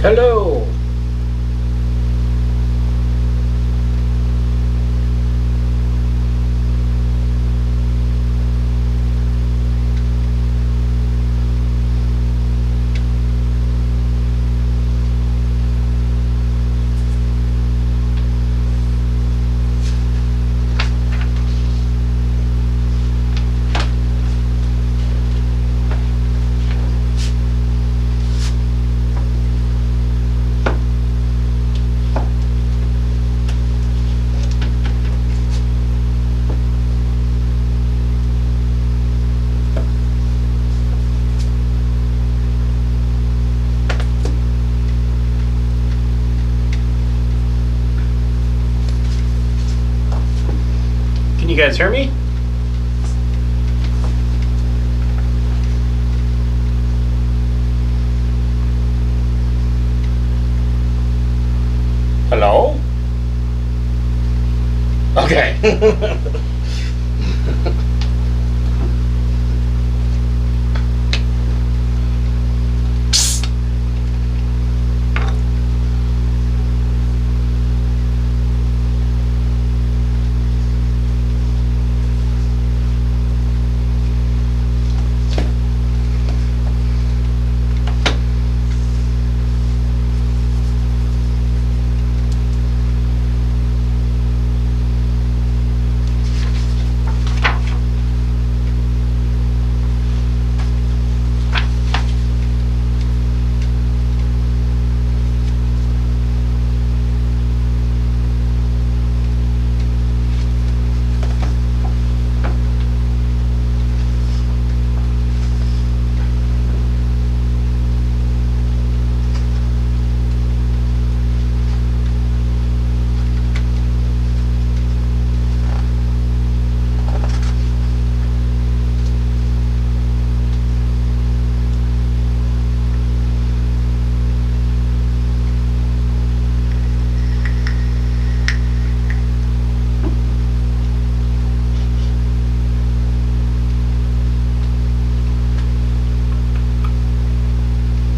Hello. Can you guys hear me? Hello? Okay.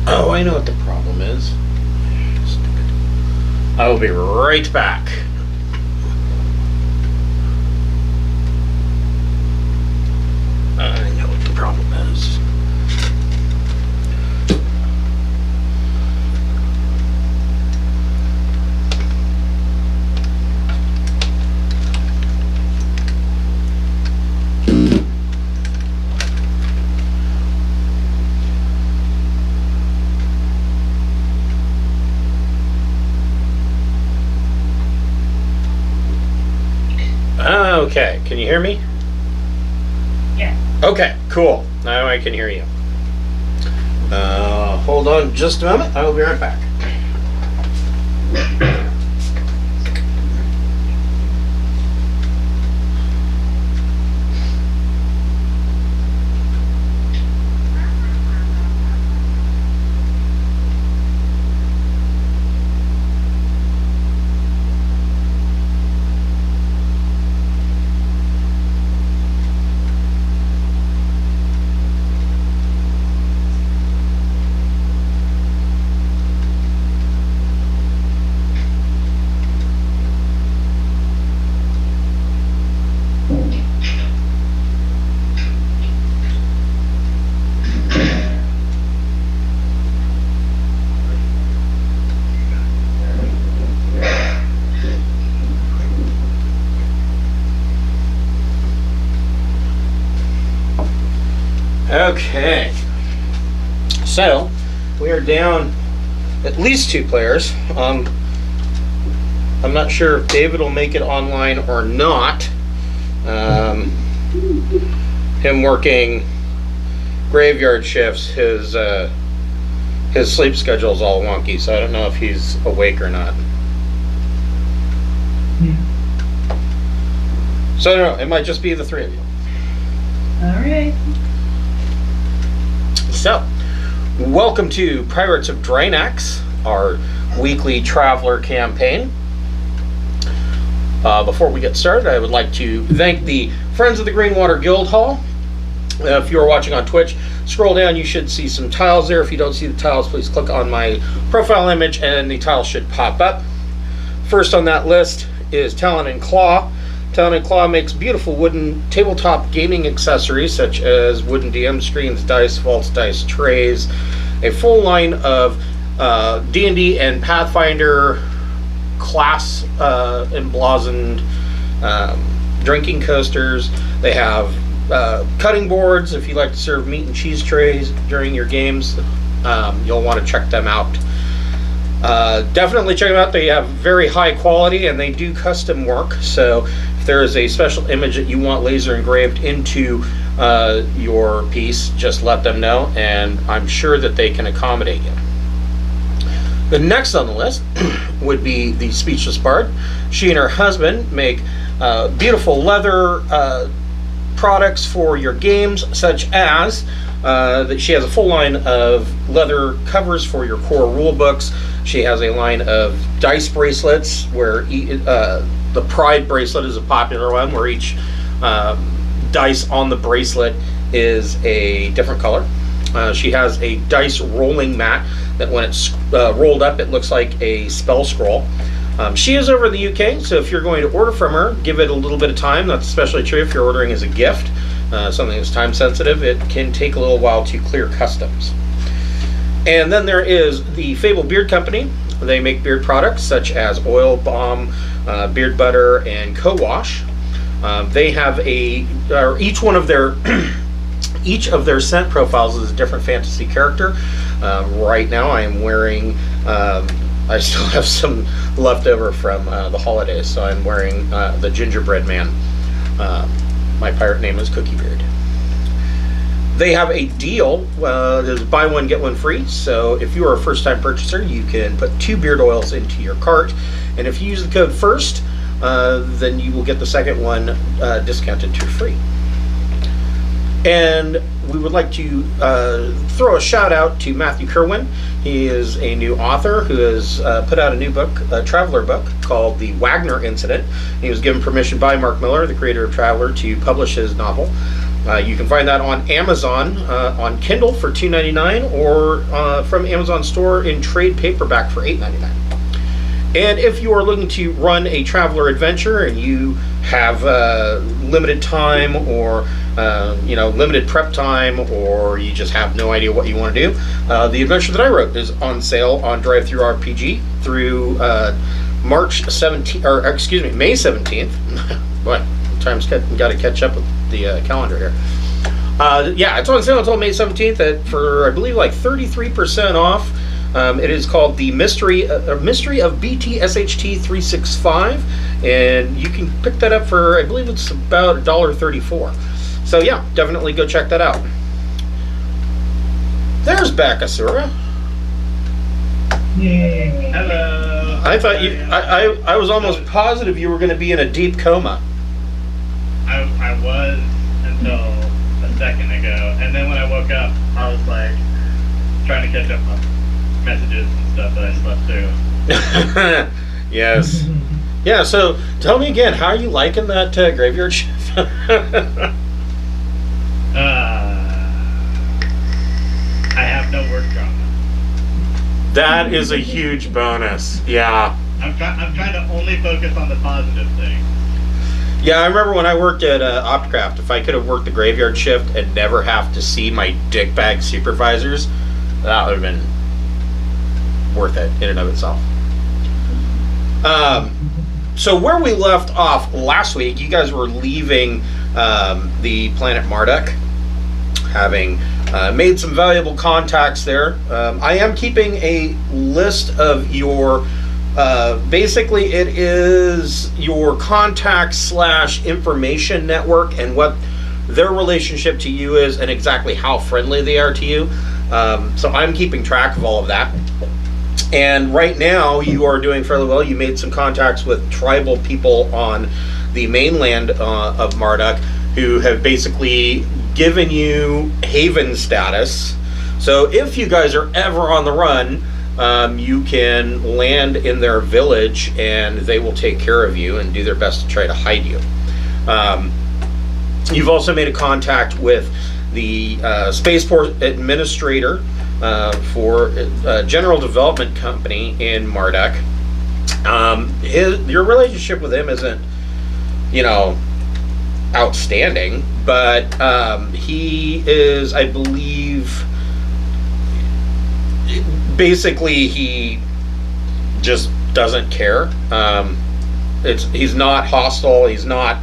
Oh, I know what the problem is. I will be right back. I know what the problem is. Okay, can you hear me? Yeah. Okay, cool. Now I can hear you. Hold on just a moment. I will be right back. Okay, so we are down at least 2 players. I'm not sure if David will make it online or not. Him working graveyard shifts, his sleep schedule is all wonky, so I don't know if he's awake or not. So I don't know, it might just be the 3 of you. All right. So, welcome to Pirates of Drinax, our weekly Traveler campaign. Before we get started, I would like to thank the Friends of the Greenwater Guildhall If you're watching on Twitch, scroll down, you should see some tiles there. If you don't see the tiles, please click on my profile image and the tiles should pop up. First on that list is Talon Claw. Talon Claw makes beautiful wooden tabletop gaming accessories such as wooden DM screens, dice vaults, dice trays, a full line of D&D and Pathfinder class emblazoned drinking coasters. They have cutting boards if you like to serve meat and cheese trays during your games. You'll want to check them out. Definitely check them out. They have very high quality and they do custom work. So if there is a special image that you want laser engraved into your piece, just let them know and I'm sure that they can accommodate you. The next on the list would be the Speechless Bard. She and her husband make beautiful leather products for your games, such as that she has a full line of leather covers for your core rule books. She has a line of dice bracelets where the Pride bracelet is a popular one, where each dice on the bracelet is a different color. She has a dice rolling mat that when it's rolled up, it looks like a spell scroll. She is over in the UK, so if you're going to order from her, give it a little bit of time. That's especially true if you're ordering as a gift, something that's time sensitive. It can take a little while to clear customs. And then there is the Fable Beard Company. They make beard products such as oil, balm, beard butter, and co-wash. They have each one of their each of their scent profiles is a different fantasy character. Right now I am wearing I still have some left over from the holidays, so I'm wearing the Gingerbread Man. My pirate name is Cookie Beard. They have a deal, there's buy one, get one free, so if you are a first-time purchaser, you can put 2 beard oils into your cart, and if you use the code FIRST, then you will get the second one discounted to free. And we would like to throw a shout out to Matthew Kerwin. He is a new author who has put out a new book, a Traveler book called The Wagner Incident. He was given permission by Mark Miller, the creator of Traveler, to publish his novel. You can find that on Amazon on Kindle for $2.99 or from Amazon store in trade paperback for $8.99. And if you are looking to run a Traveler adventure and you have limited time or limited prep time, or you just have no idea what you want to do, the adventure that I wrote is on sale on Drive Through RPG through May 17th. Boy, time's got to catch up with the calendar here. Yeah, it's on sale until May 17th for I believe like 33% off. It is called The Mystery of BTSHT 365, and you can pick that up for, I believe it's about $1.34. So yeah, definitely go check that out. There's Bakasura. Yay. Hello. I thought I was almost positive you were going to be in a deep coma. I was until a second ago, and then when I woke up, I was like trying to catch up on messages and stuff that I slept through. Yes. Yeah, so tell me again, how are you liking that graveyard shift? I have no work drama. That is a huge bonus. Yeah. I'm trying to only focus on the positive things. Yeah, I remember when I worked at Optcraft, if I could have worked the graveyard shift and never have to see my dickbag supervisors, that would have been worth it in and of itself. So where we left off last week, you guys were leaving the planet Marduk, having made some valuable contacts there. I am keeping a list of your basically it is your contact / information network and what their relationship to you is and exactly how friendly they are to you. So I'm keeping track of all of that. And right now you are doing fairly well. You made some contacts with tribal people on the mainland of Marduk who have basically given you haven status. So if you guys are ever on the run, you can land in their village and they will take care of you and do their best to try to hide you. You've also made a contact with the spaceport administrator for a general development company in Marduk. Your relationship with him isn't, outstanding, but he is, I believe, basically he just doesn't care. He's not hostile. He's not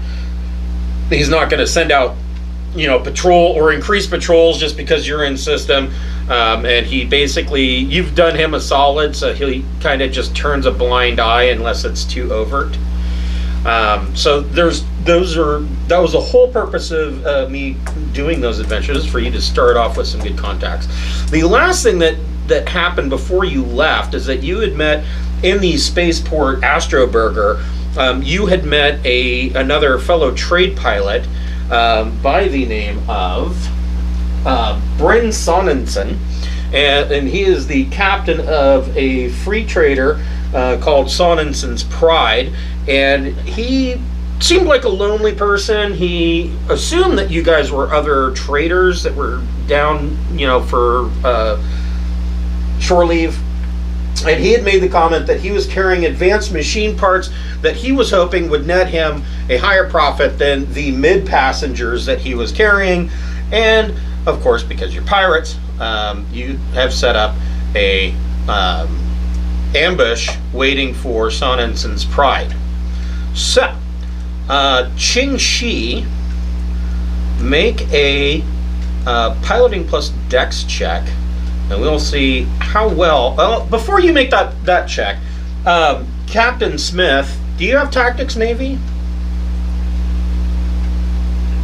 going to send out patrol or increase patrols just because you're in system. And he basically, you've done him a solid, so he kind of just turns a blind eye unless it's too overt. So that was the whole purpose of me doing those adventures, for you to start off with some good contacts. The last thing that happened before you left is that you had met in the spaceport Astroburger. You had met another fellow trade pilot by the name of Bryn Sonnensen, and he is the captain of a free trader called Sonnensen's Pride, and he seemed like a lonely person. He assumed that you guys were other traders that were down, for shore leave. And he had made the comment that he was carrying advanced machine parts that he was hoping would net him a higher profit than the mid passengers that he was carrying. And of course, because you're pirates, you have set up a ambush waiting for Sonnensen's Pride. So, Ching Shi, make a piloting plus dex check, and we'll see how well. Well, before you make that check, Captain Smith, do you have tactics, Navy?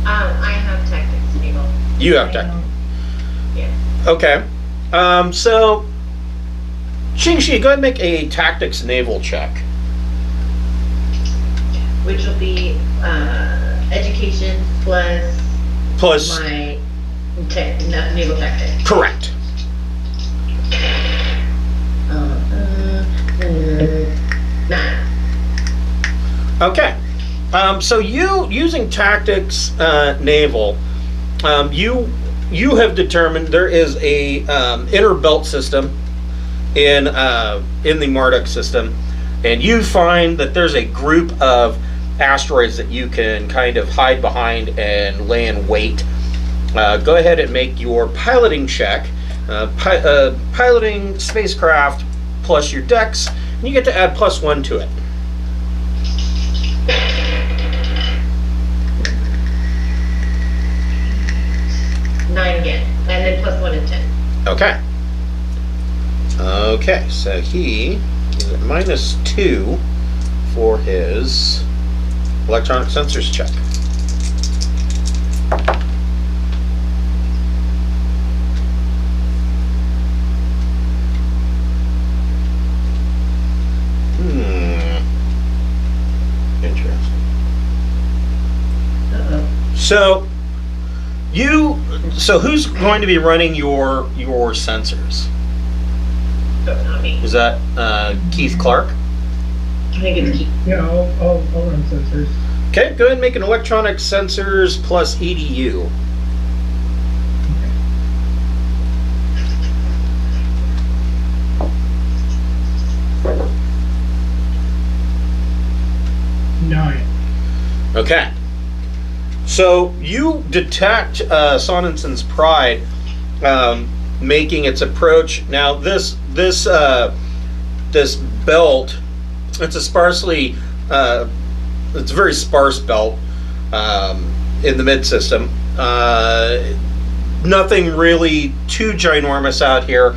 I have tactics, naval. You have tactics. Yeah. Okay. So, Ching Shi, go ahead and make a tactics naval check. Which will be education plus my naval tactics. Correct. 9. Okay. So you, using tactics naval, you have determined there is a inner belt system in the Marduk system, and you find that there's a group of asteroids that you can kind of hide behind and lay in wait. Go ahead and make your piloting check. Piloting spacecraft plus your dex, and you get to add +1 to it. Nine again, and then +1 and 10. Okay. Okay, so he is at -2 for his electronic sensors check. Interesting. Uh-oh. So who's going to be running your sensors? Not me. Is that Keith Clarke? I think it's Keith. Yeah, I'll run sensors. Okay, go ahead and make an electronic sensors plus EDU. Nine. Okay. So you detect Sonnensen's Pride making its approach. Now this belt, it's a sparsely it's a very sparse belt in the mid system. Nothing really too ginormous out here.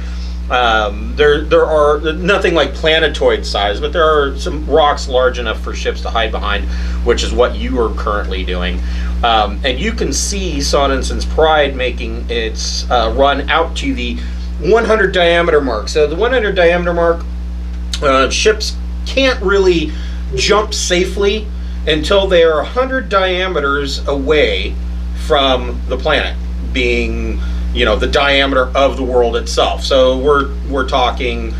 There are nothing like planetoid size, but there are some rocks large enough for ships to hide behind, which is what you are currently doing. And you can see Sonnensen's Pride making its run out to the 100 diameter mark. So the 100 diameter mark, ships can't really jump safely until they are 100 diameters away from the planet, being the diameter of the world itself. So we're talking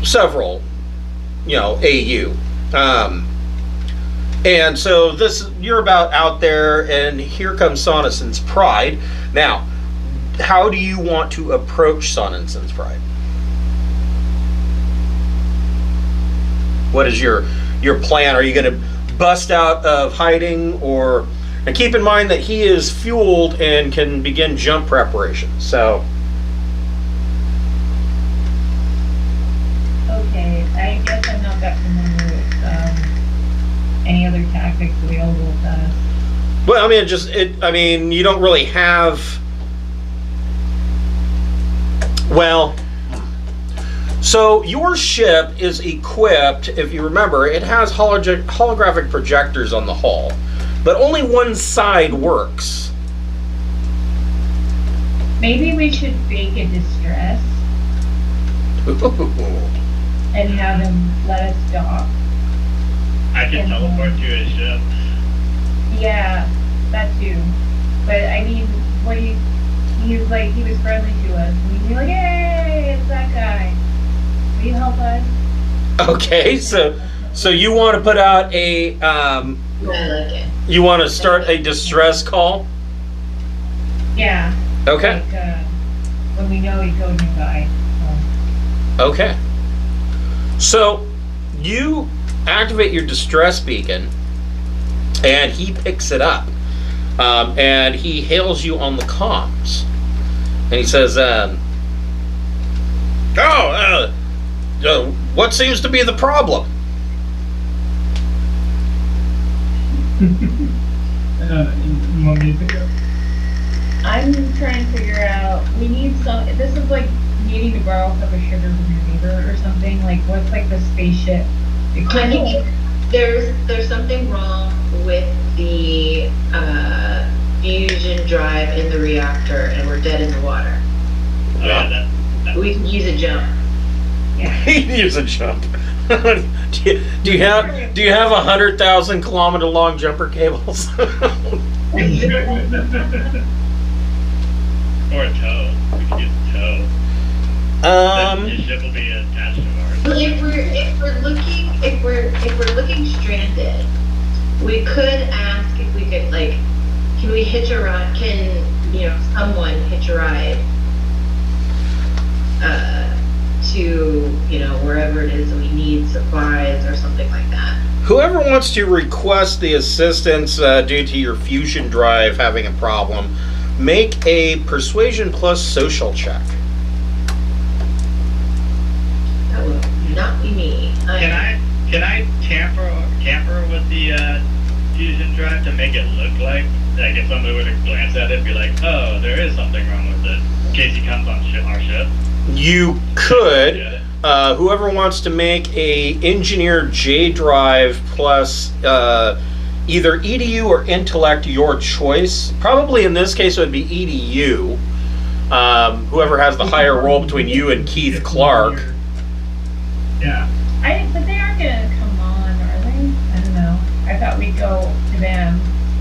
several AU. And so you're about out there, and here comes Sonnensen's Pride. Now, how do you want to approach Sonnensen's Pride? What is your plan? Are you going to bust out of hiding, or? And keep in mind that he is fueled and can begin jump preparations. So. Okay, I guess I'm not that familiar with any other tactics available to us. Well, I mean, you don't really have. Well, so your ship is equipped. If you remember, it has holographic projectors on the hull, but only one side works. Maybe we should fake a distress and have him let us dock. I can teleport to his ship. Yeah, that too. But I mean, he was friendly to us. And we'd be like, hey, it's that guy. Will you help us? Okay, so you want to put out a I like it. you want to start a distress call? Yeah. Okay. Like, when we know he's going nearby. Okay. So you activate your distress beacon, and he picks it up, and he hails you on the comms, and he says, what seems to be the problem? You want me to pick up? I'm trying to figure out, we need this is like needing to borrow a cup of sugar from your neighbor or something. Like, what's like the spaceship? I think there's something wrong with the fusion drive in the reactor, and we're dead in the water. Oh, yeah, We can use a jump. Yeah. Use a jump. do you have 100,000 kilometer long jumper cables? or a tow. We could use a tow. Then his ship will be attached to ours. Well, if we're looking stranded, we could ask if we could, like, can we hitch a ride? Can someone hitch a ride to wherever it is that we need supplies or something like that. Whoever wants to request the assistance due to your fusion drive having a problem, make a persuasion plus social check. That will not be me. Can I tamper with the fusion drive to make it look like if somebody were to glance at it, be like, oh, there is something wrong with it, in case he comes on our ship? You could. Whoever wants to make a engineer J drive plus either EDU or intellect, your choice. Probably in this case it would be EDU. Whoever has the higher roll between you and Keith Clarke. Yeah. But they aren't gonna come on, are they? I don't know. I thought we'd go to them.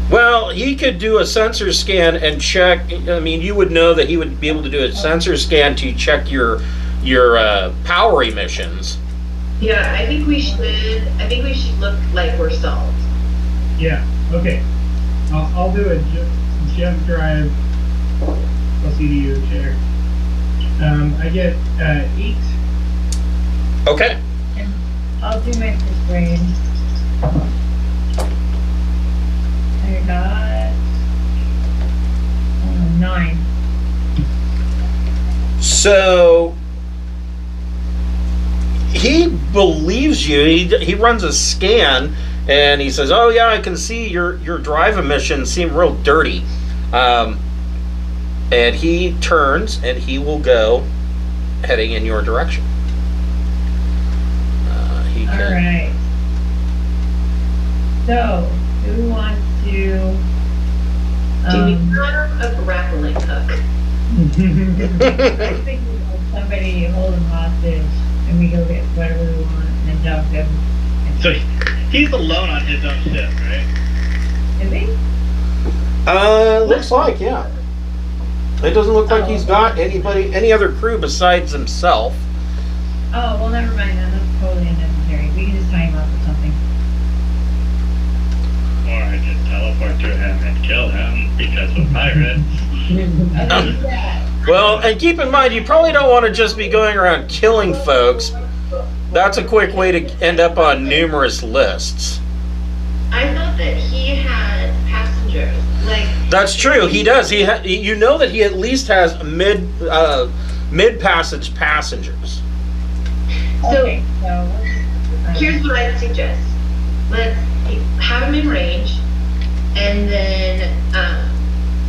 Well, he could do a sensor scan and check. I mean, you would know that he would be able to do a sensor scan to check your power emissions. Yeah, I think we should look like we're stalled. Yeah. Okay. I'll do a jump drive plus EDU chair. I get 8. Okay. And I'll do my persuade. I got 9. So he believes you. He runs a scan and he says, "Oh yeah, I can see your drive emissions seem real dirty." And he turns and he will go heading in your direction. All right. So, who wants to? Do we have a grappling hook? I think we hold somebody, hold him hostage, and we go get whatever we want and dump him. So he's alone on his own ship, right? Is he? Looks like, yeah. It doesn't look like he's got any other crew besides himself. Oh, well, never mind then. That's totally unnecessary. We can just tie him up or something. to him and kill him because we're pirates. Well, and keep in mind, you probably don't want to just be going around killing folks. That's a quick way to end up on numerous lists. I thought that he had passengers. Like That's true. He does. You know that he at least has mid passage passengers. so. Okay, so Here's what I'd suggest. Let's have him in range, and then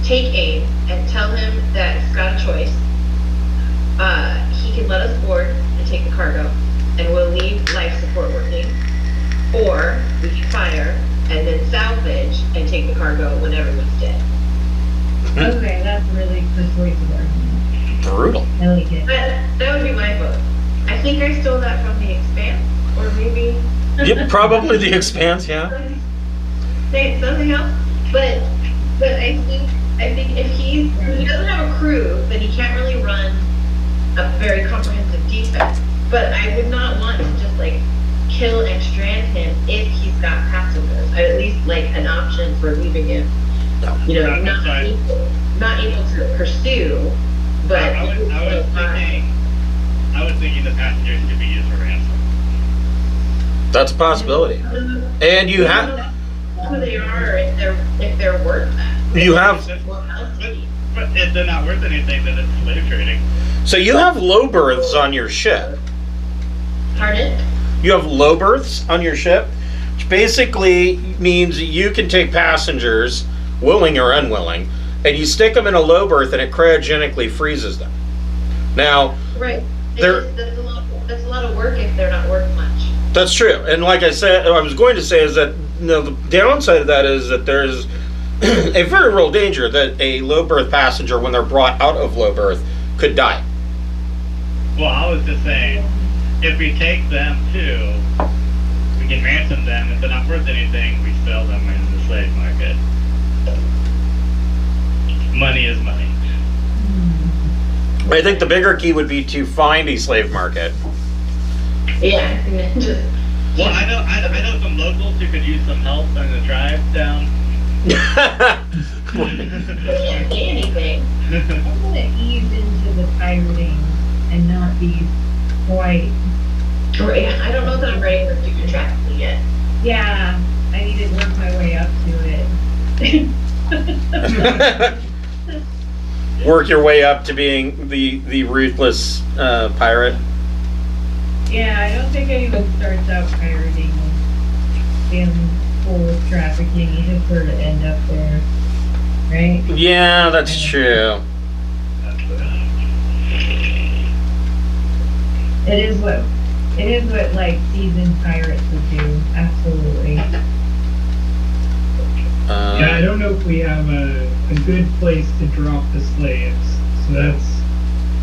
take aim and tell him that he's got a choice. He can let us board and take the cargo, and we'll leave life support working, or we can fire and then salvage and take the cargo when everyone's dead. okay, that's really persuasive argument. Brutal. I like it. That would be my vote. I think I stole that from The Expanse, or maybe Yep, probably The Expanse, yeah. say something else. But I think if he doesn't have a crew, then he can't really run a very comprehensive defense. But I would not want to just like kill and strand him if he's got passengers. I at least like an option for leaving him. No. You know, That's fine. not able to pursue, but I was thinking the passengers could be used for ransom. That's a possibility. And you have who they are, if they're worth that. you have Well, But if they're not worth anything, then it's slave trading. so you have low berths on your ship. pardon? You have low berths on your ship, which basically means you can take passengers, willing or unwilling, and you stick them in a low berth and it cryogenically freezes them. Now, Right. They're- That's a lot of work if they're not worth much. that's true. And like I said, I was going to say is that the downside of that is that there's a very real danger that a low berth passenger, when they're brought out of low berth, could die. Well, I was just saying, if we take them too, we can ransom them. If they're not worth anything, we sell them in the slave market. Money is money. I think the bigger key would be to find a slave market. Yeah. Just, Well, I know some locals who could use some help in the tribe down. they can't say anything. I'm gonna ease into the pirating and not be quite. Right. I don't know that I'm ready for do contractually yet. Yeah, I need to work my way up to it. Work your way up to being the ruthless pirate. Yeah, I don't think anyone starts out pirating and full of trafficking. You just sort of end up there, right? Yeah, that's true. It is what like seasoned pirates would do. Absolutely. Yeah, I don't know if we have a good place to drop the slaves. So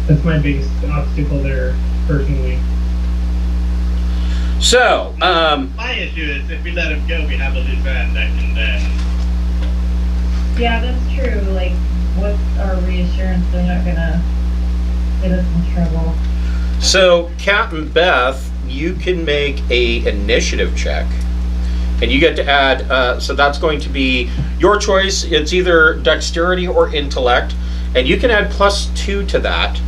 that's my biggest obstacle there, personally. So, My issue is if we let him go, we have a loose end that can then. Yeah, that's true. Like, what's our reassurance they're not gonna get us in trouble? so Captain Beth, you can make a initiative check, and you get to add. So that's going to be your choice. It's either dexterity or intellect, and you can add +2 to that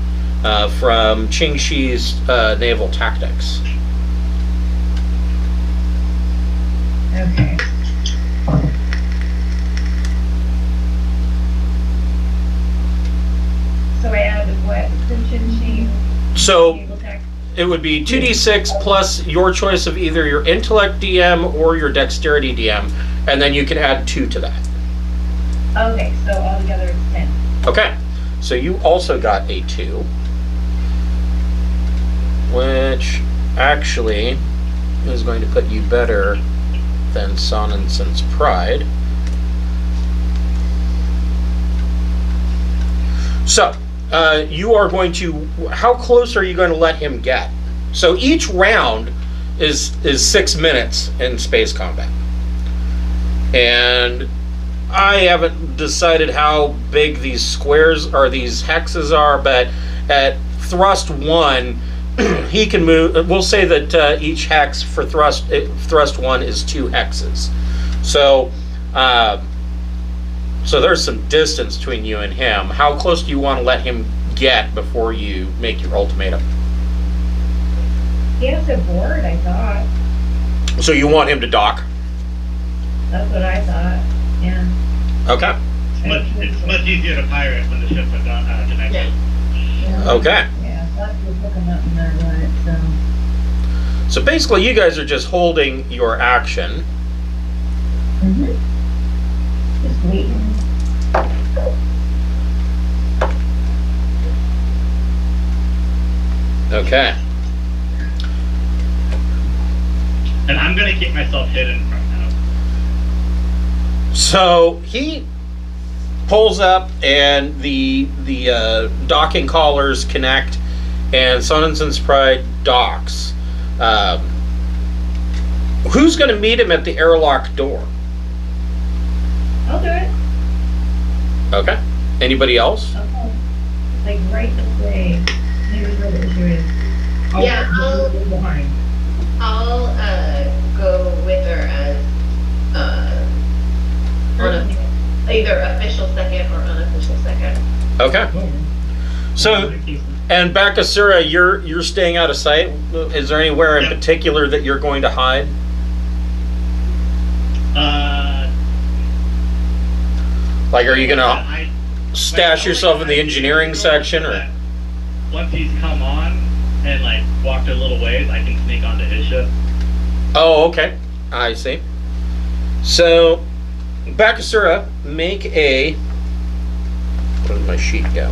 from Ching Shi's naval tactics. Okay. So I added what? Chin Sheen? So Naval tech? it would be 2d6 plus your choice of either your intellect DM or your dexterity DM, and then you can add 2 to that. Okay, so altogether it's 10. Okay, so you also got a 2, which actually is going to put you better than Sonnensen's Pride. So, you are going to, how close are you going to let him get? So each round is 6 minutes in space combat. And I haven't decided how big these squares or these hexes are, but at thrust 1, he can move. We'll say that each hex for thrust 1 is 2 hexes. So So there's some distance between you and him. How close do you want to let him get before you make your ultimatum? He has a board, I thought. So you want him to dock? That's what I thought. Yeah. Okay. It's much easier to pirate when the ships are done connected. Yeah. Okay. Yeah, so I was looking up in there, right? So basically, you guys are just holding your action. Mm-hmm. Just waiting. Okay. And I'm gonna keep myself hidden from now. So he pulls up, and the docking collars connect, and Sonnensen's Pride docks. Who's going to meet him at the airlock door? I'll do it. Okay. Anybody else? Okay. Like right this way. Maybe where the issue is. Yeah, I'll- go behind. I'll go with her as either official second or unofficial second. Okay. So, and Bakasura, you're staying out of sight. Is there anywhere in Yep. particular that you're going to hide? Like, are you going to stash yourself in the engineering section, or? Once he's come on and like walked a little ways, I can sneak onto his ship. Oh, okay. I see. So, Bakasura, make a... Where did my sheet go?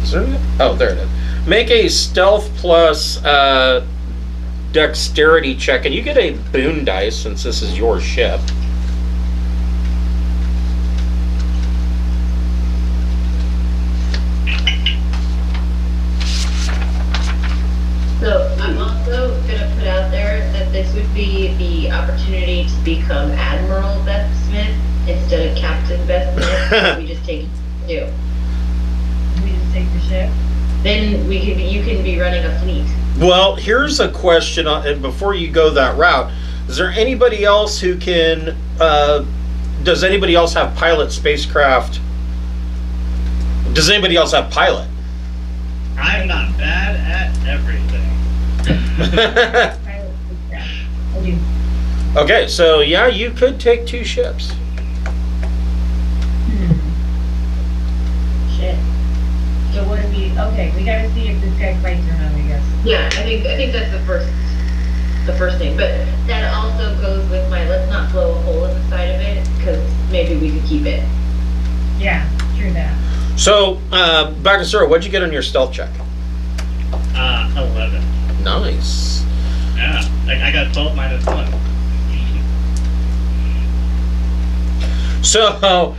Is there it? Oh, there it is. Make a stealth plus dexterity check, and you get a boon dice since this is your ship. So I'm also gonna put out there that this would be the opportunity to become Admiral Beth Smith instead of Captain Beth Smith. We just take two. We just take the ship. Then you can be running a fleet. Well, here's a question, and before you go that route, is there anybody else who can, does anybody else have pilot spacecraft? Does anybody else have pilot? I'm not bad at everything. Pilot spacecraft. I do. Okay, so yeah, you could take two ships. Shit. So what do we? Okay, we gotta see if this guy fights or not, I guess. Yeah, I think that's the first thing. But that also goes with my let's not blow a hole in the side of it because maybe we could keep it. Yeah, true that. So, Bakasura, what'd you get on your stealth check? 11. Nice. Yeah, I got 12 minus 1. So,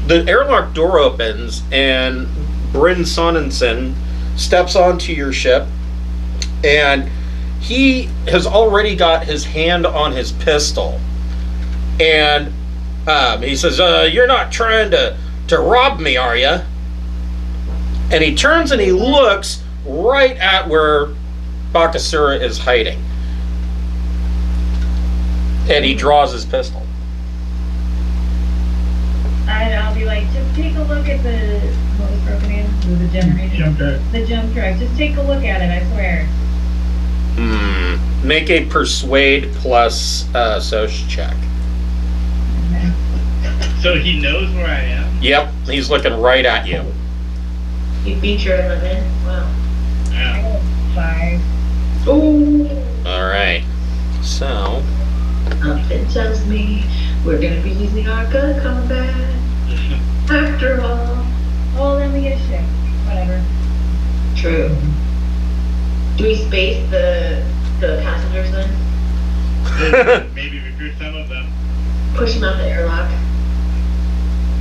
the airlock door opens, and Bryn Sonnensen steps onto your ship, and he has already got his hand on his pistol, and he says, "You're not trying to rob me, are you?" And he turns and he looks right at where Bakasura is hiding, and he draws his pistol. And I'll be like, just take a look at the, what was broken in? The generator? Jump drive. The jump drive. Just take a look at it, I swear. Make a persuade plus soc check. Okay. So he knows where I am? Yep, he's looking right at you. You beat your 11. Wow. I Yeah. got 5. Ooh. All right. So, Something tells me we're gonna be using our gun combat after all. Oh, then we get a ship. Whatever. True. Do we space the passengers then? Maybe recruit some of them. Push them out the airlock.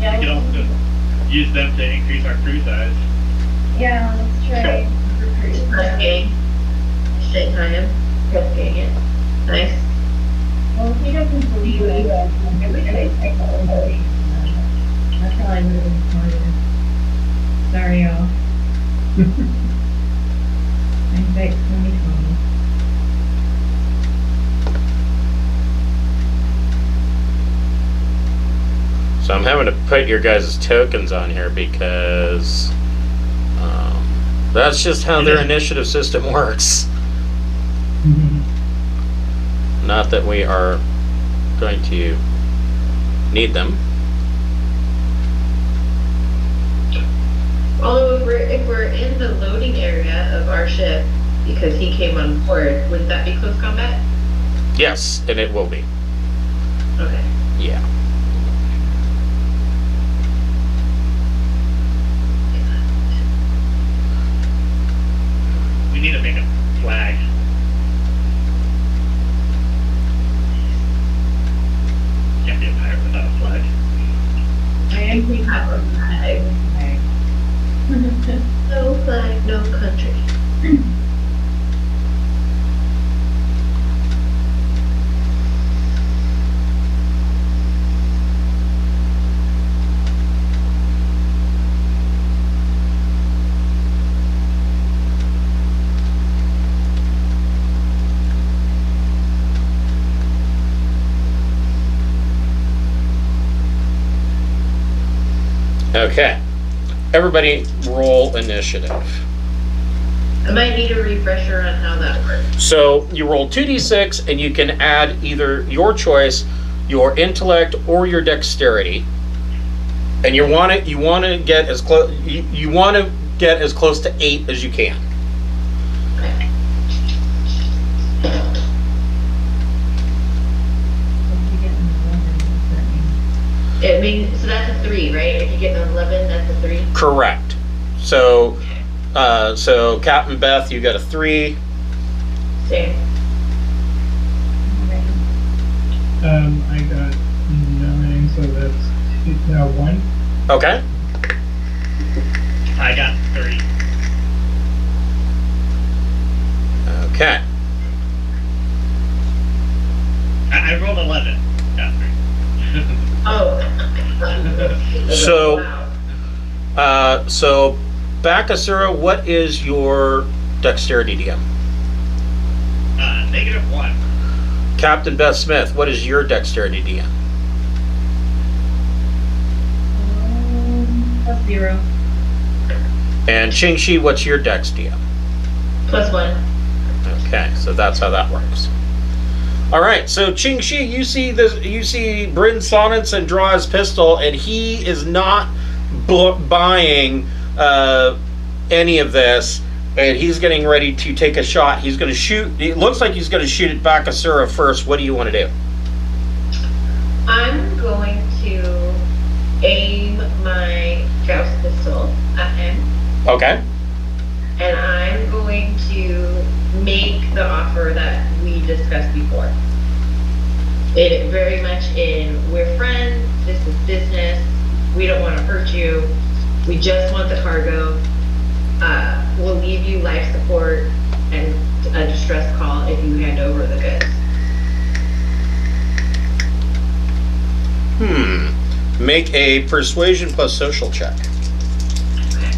Yeah, We can also use them to increase our crew size. yeah, let's try. Plus gang. Shanghai him. Investigating it. Nice. Well, if he doesn't believe us, that's how I would have been smarter. Sorry, y'all. Hindsight 2020. So I'm having to put your guys' tokens on here because that's just how their initiative system works. Not that we are going to need them. Although if we're in the loading area of our ship because he came on board, would that be close combat? Yes, and it will be. Okay. Yeah. We need to make a flag. Can't be a pirate without a flag. I am thinking Have a flag. flag. No flag, no country. Okay. Everybody roll initiative. I might need a refresher on how that works. So you roll 2d6 and you can add either your choice, your intellect or your dexterity. And you want to get as close you want to get as close to 8 as you can. Okay. It means, so that's a 3, right? If you get an 11, that's a 3? Correct. So so Captain Beth, you got a 3. Same. I got 9, so that's 1. Okay. I got 3. Okay. I rolled 11. Got 3. Oh. So- Wow. So Bakasura, what is your dexterity DM? -1. Captain Beth Smith, what is your dexterity DM? +0. And Qingxi, what's your dex DM? +1. Okay, so that's how that works. All right, so Qingxi, you see Bryn Sonnets and draw his pistol, and he is not buying any of this, and he's getting ready to take a shot. He's going to shoot. It looks like he's going to shoot at Bakasura first. What do you want to do? I'm going to aim my Gauss pistol at him, Okay. and I'm going to make the offer that we discussed before. It very much in, we're friends, this is business, we don't want to hurt you, we just want the cargo, we'll leave you life support and a distress call if you hand over the goods. Make a persuasion plus social check. Okay.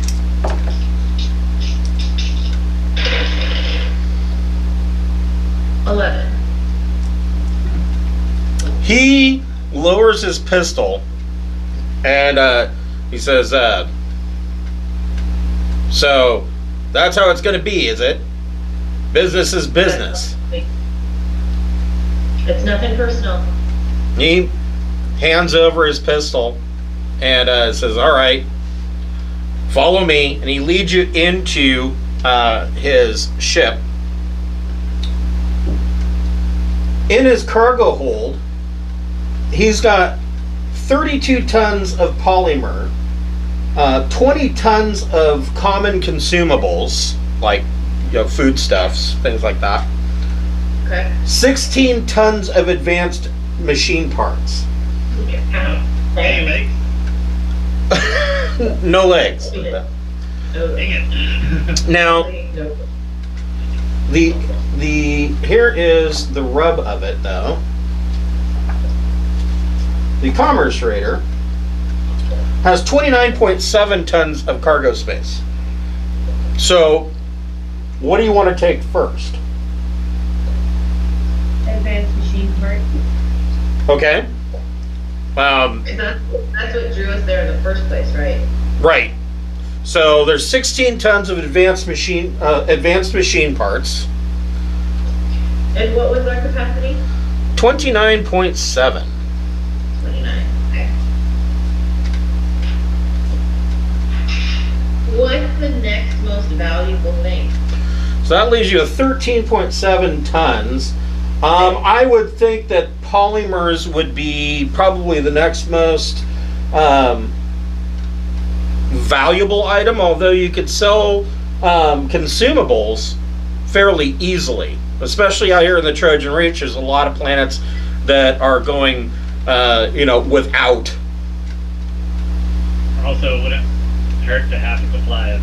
11. He lowers his pistol and he says, so that's how it's going to be, is it? Business is business. It's nothing personal. He hands over his pistol and says, all right, follow me. And he leads you into his ship. In his cargo hold, he's got 32 tons of polymer, 20 tons of common consumables, like foodstuffs, things like that. Okay. 16 tons of advanced machine parts. Any legs? No legs. Dang it. Now, the Here is the rub of it, though. The Commerce Raider has 29.7 tons of cargo space. So, what do you want to take first? Advanced machine parts. Okay. And that's what drew us there in the first place, right? Right. So there's 16 tons of advanced machine parts. And what was our capacity? 29.7. 29. Okay. What's the next most valuable thing? So that leaves you with 13.7 tons. I would think that polymers would be probably the next most valuable item, although you could sell consumables fairly easily, especially out here in the Trojan Reach. There's a lot of planets that are going, without. Also, wouldn't hurt to have a supply of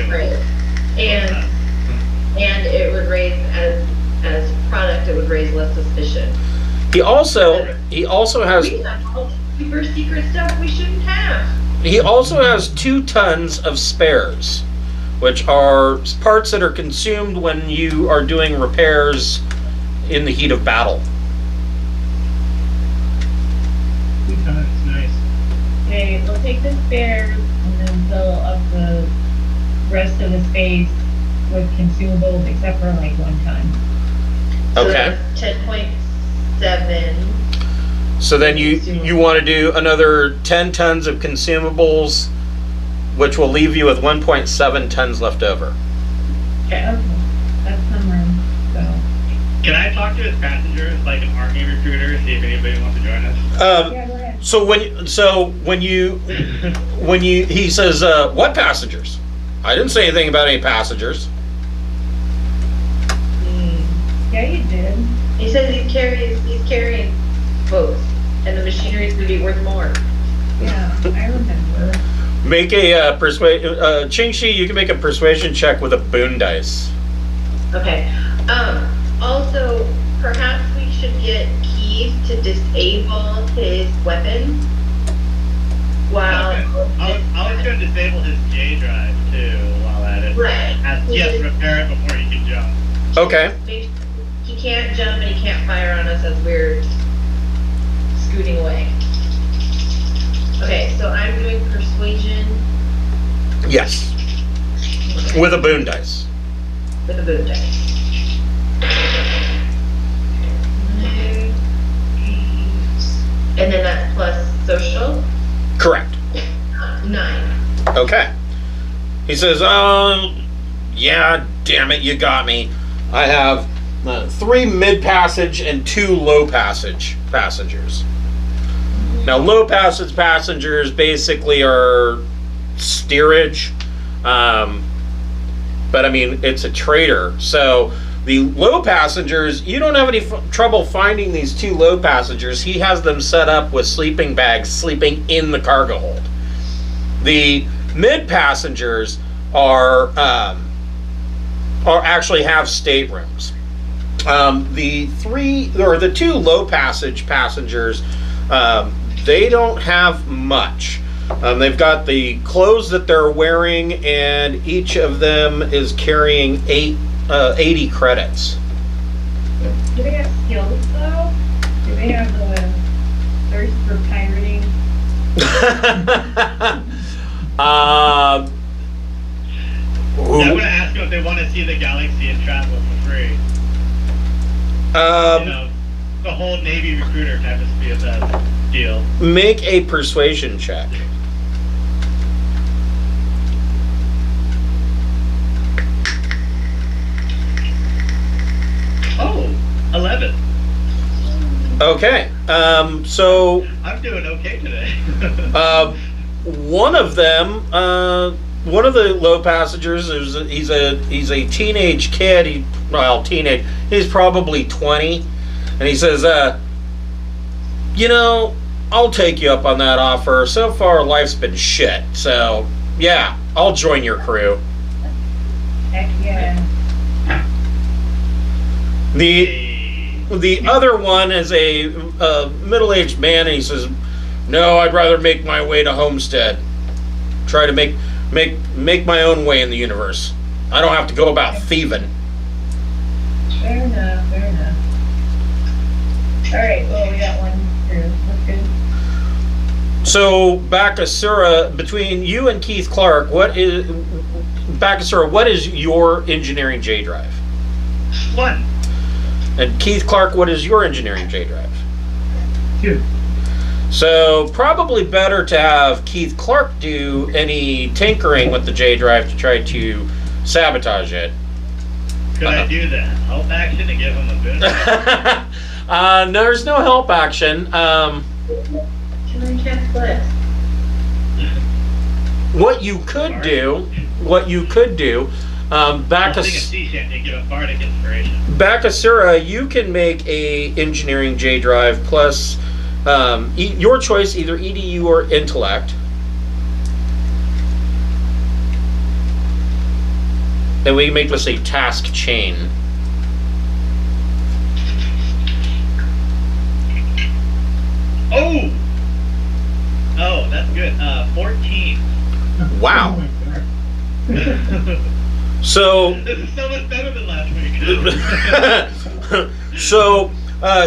Right. And it would raise as product, it would raise less suspicion. He also has We have all super secret stuff we shouldn't have. He also has 2 tons of spares, which are parts that are consumed when you are doing repairs in the heat of battle. 2 tons, nice. Okay, we'll take the spares and then fill up the rest of the space with consumables except for like 1 ton. So Okay. that's 10.7. So then you want to do another 10 tons of consumables, which will leave you with 1.7 tons left over. Okay, that's some room. So Can I talk to his passengers like an army recruiter, see if anybody wants to join us? yeah, go ahead. He says, what passengers? I didn't say anything about any passengers. Yeah, you did. He says he's carrying boats, and the machinery is going to be worth more. Yeah, I remember. Make a Ching-Shi, you can make a persuasion check with a boon dice. Okay. Also, perhaps we should get keys to disable his weapon. While I was going to disable his J drive too while at it. Right. Yes, repair it before he can jump. Okay. He can't jump and he can't fire on us as we're scooting away. Okay, so I'm doing persuasion Yes. With a boon dice. with a boom dice. And then that's plus social. Correct. 9. Okay. He says, yeah, damn it, you got me. I have 3 mid-passage and 2 low-passage passengers. Now, low-passage passengers basically are steerage, but I mean, it's a trader. So the low passengers, you don't have any trouble finding these 2 low passengers. He has them set up with sleeping bags, sleeping in the cargo hold. The mid passengers are actually have staterooms. The 2 low passage passengers, they don't have much. They've got the clothes that they're wearing, and each of them is carrying 80 credits. Do they have skills though? Do they have the thirst for pirating? Yeah, I'm going to ask them if they want to see the galaxy and travel for free. The whole Navy recruiter type of deal. Make a persuasion check. Oh, 11. Okay. So I'm doing okay today. one of them, one of the low passengers, he's a teenage kid. He's probably 20, and he says, I'll take you up on that offer. So far, life's been shit. So yeah, I'll join your crew. Heck yeah. The other one is a middle-aged man, and he says, "No, I'd rather make my way to Homestead. Try to make my own way in the universe. I don't have to go about thieving." Fair enough, fair enough. Alright, well, we got one through. That's good. So, Bakasura, between you and Keith Clarke, what is your engineering J drive? 1. And Keith Clarke, what is your engineering J drive? 2. So, probably better to have Keith Clarke do any tinkering with the J drive to try to sabotage it. Could I do that? Help action to give him a bit? No, there's no help action. Can't split. What you could do, Bakasura, you can make a engineering J drive plus your choice, either EDU or intellect. And we can make this a task chain. Oh, that's good. 14. Wow. Oh my God. So, This is so much better than last week. so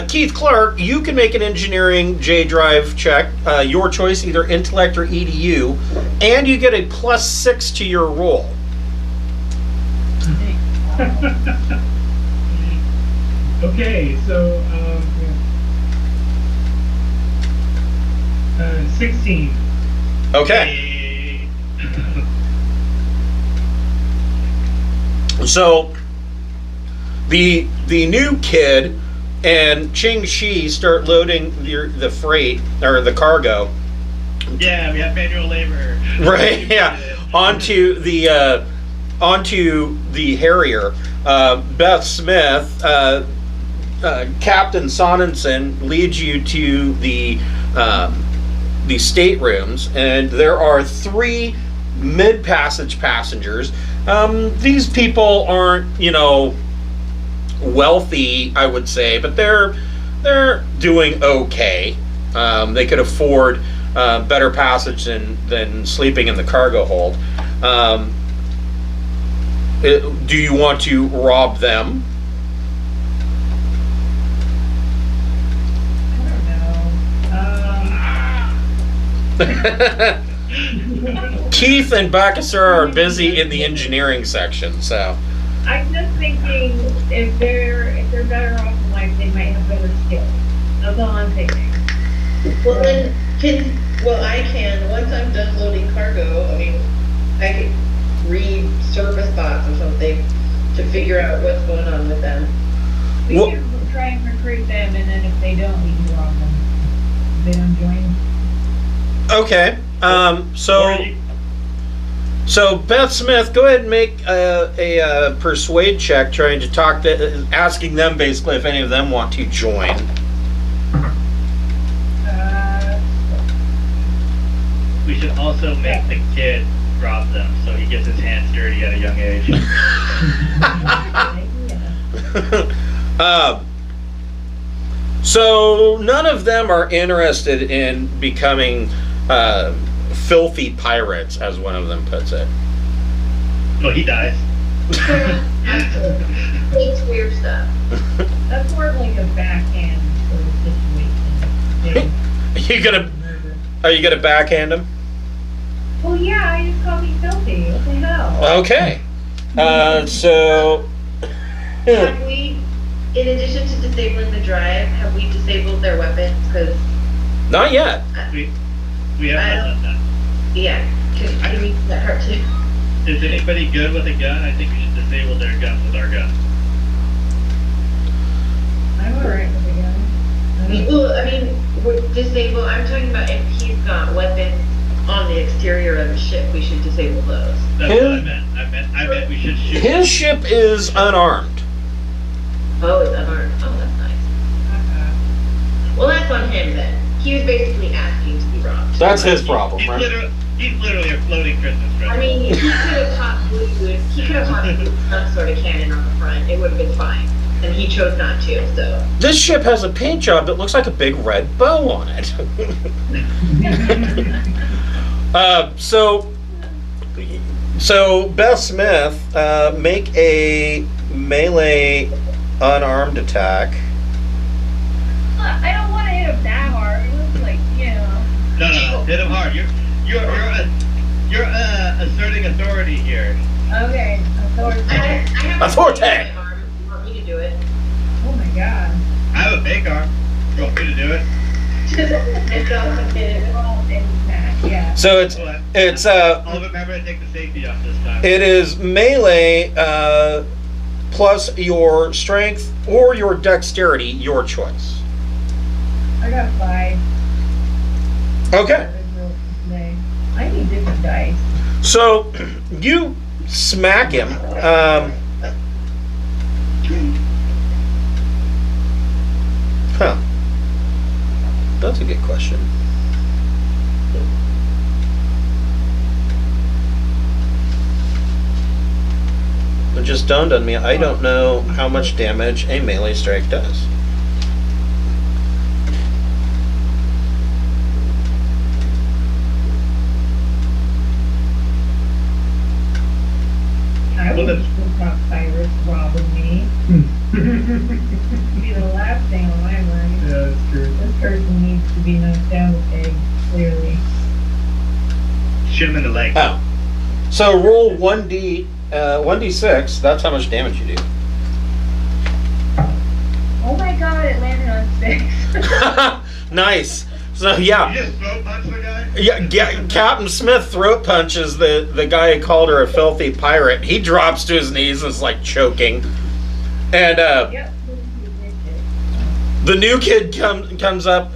Keith Clarke, you can make an engineering J drive check. Your choice, either intellect or EDU, and you get a +6 to your roll. Okay, so 16. Okay. So the new kid and Ching Shi start loading the freight or the cargo. Yeah, we have manual labor. Right. Yeah. Onto the Harrier. Beth Smith, Captain Sonnensen leads you to the staterooms, and there are 3 mid-passage passengers. These people aren't, wealthy, I would say, but they're doing okay. They could afford better passage than sleeping in the cargo hold. Do you want to rob them? Keith and Bakasura are busy in the engineering section, so. I'm just thinking if they're better off in life, they might have better skills. That's all I'm thinking. Well, then, once I'm done loading cargo, I can read service bots or something to figure out what's going on with them. We can try and recruit them, and then if they don't, we can rob them. If they don't join. Okay. So Beth Smith, go ahead and make a persuade check, trying to asking them basically if any of them want to join. We should also make the kid rob them so he gets his hands dirty at a young age. So none of them are interested in becoming filthy pirates, as one of them puts it. Well, he dies. It's weird stuff. That's more of like a backhand sort of situation. Are you gonna backhand him? Well, yeah, you just called me filthy. What the hell? Okay. So. Have we, in addition to disabling the drive, have we disabled their weapons? Because Not yet. We have not done that. yeah, can we let her too? Is anybody good with a gun? I think we should disable their guns with our guns. I'm alright with the gun. Disable, I'm talking about if he's got weapons on the exterior of the ship, we should disable those. That's what I meant. I meant we should shoot. His ship is unarmed. Oh, it's unarmed. Oh, that's nice. Well, that's on him then. He was basically asking to be robbed. That's his problem, He's right? literally a floating Christmas present. I mean, he could have taught Blue some sort of cannon on the front. It would have been fine. and he chose not to. So This ship has a paint job that looks like a big red bow on it. So Beth Smith, make a melee unarmed attack. I don't want to hit him that hard. It was like, No. Hit him hard. You're asserting authority here. Okay, authority. I have a Authority. arm. If you want me to do it. Oh my god. I have a fake arm. You want me to do it? It's all Yeah. So it's I'll remember to take the safety off this time. it is melee plus your strength or your dexterity, your choice. I got 5. Okay. I need different dice. So you smack him. Huh. That's a good question. It just dawned on me, I don't know how much damage a melee strike does. I wish the top pirates robbing me. Be the last thing on my mind. Yeah, that's true. This person needs to be knocked down with eggs, clearly. Shoot him in the leg. Oh. So roll 1d6, that's how much damage you do. Oh my god, it landed on 6. Nice. So yeah. You just throat punch the guy? Yeah, Captain Smith throat punches the guy who called her a filthy pirate. He drops to his knees and is like choking. And Yep. the new kid comes up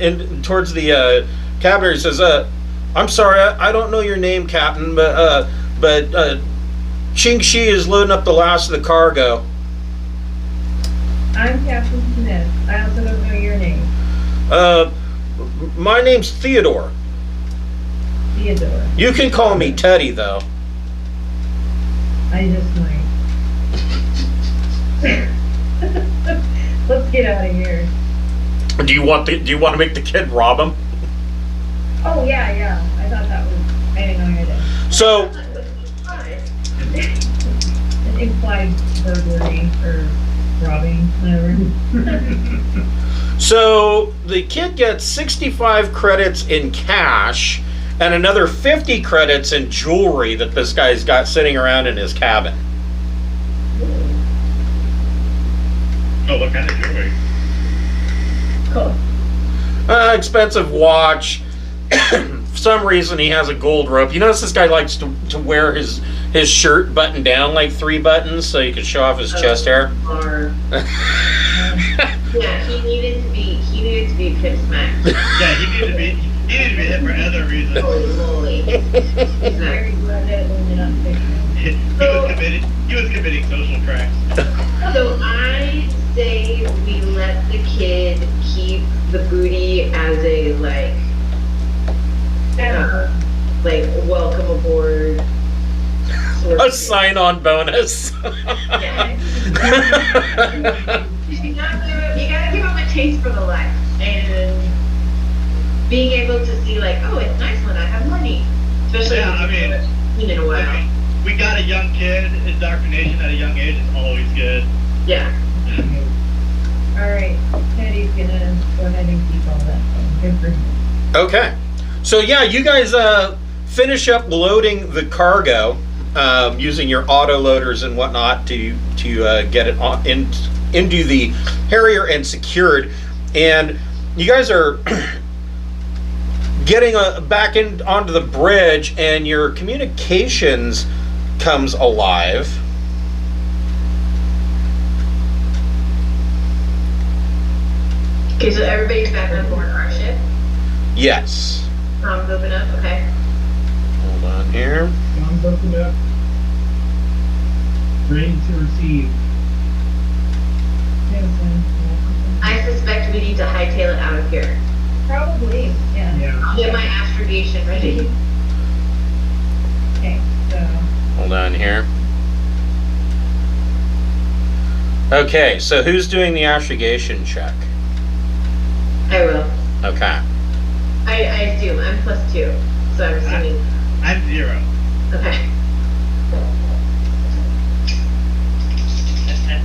in towards the cabin. He says, "I'm sorry, I don't know your name, Captain, but Ching Shi is loading up the last of the cargo." I'm Captain Smith. I also don't know your name. My name's Theodore. Theodore. You can call me Teddy, though. I just might. Let's get out of here. Do you want to make the kid rob him? Oh yeah. I thought that was. I didn't know you did. So An implied burglary or robbing, whatever. So the kid gets 65 credits in cash and another 50 credits in jewelry that this guy's got sitting around in his cabin. Oh, what kind of jewelry? Cool. Expensive watch. For some reason he has a gold rope. You notice this guy likes to wear his shirt buttoned down like 3 buttons so he can show off his chest hair. Yeah, he needed to be pimp smacked. Yeah, he needed to be hit for other reasons. Holy moly. Very glad that it ended up fixing. He was committing social crimes. So I say we let the kid keep the booty as a welcome aboard. Sort A of. sign-on bonus. Yeah. You gotta give him a taste for the life, and being able to see oh, it's nice when I have money, especially in a while. We got a young kid. Indoctrination at a young age is always good. Yeah. Alright, Teddy's gonna go ahead and keep all that thing. Good for him. Okay. So yeah, you guys finish up loading the cargo using your auto loaders and whatnot to get it on into the Harrier and secured, and you guys are getting back onto the bridge, and your communications comes alive. Okay, so everybody's back on board our ship. Yes. Tom's open up. Okay. Hold on here. Bombs opened up. Ready to receive. I suspect we need to hightail it out of here. Probably, yeah. Yeah. I'll get my astrogation ready. Okay, so Hold on here. Okay, so who's doing the astrogation check? I will. Okay. I assume I'm +2, so I'm assuming. I'm 0. Okay.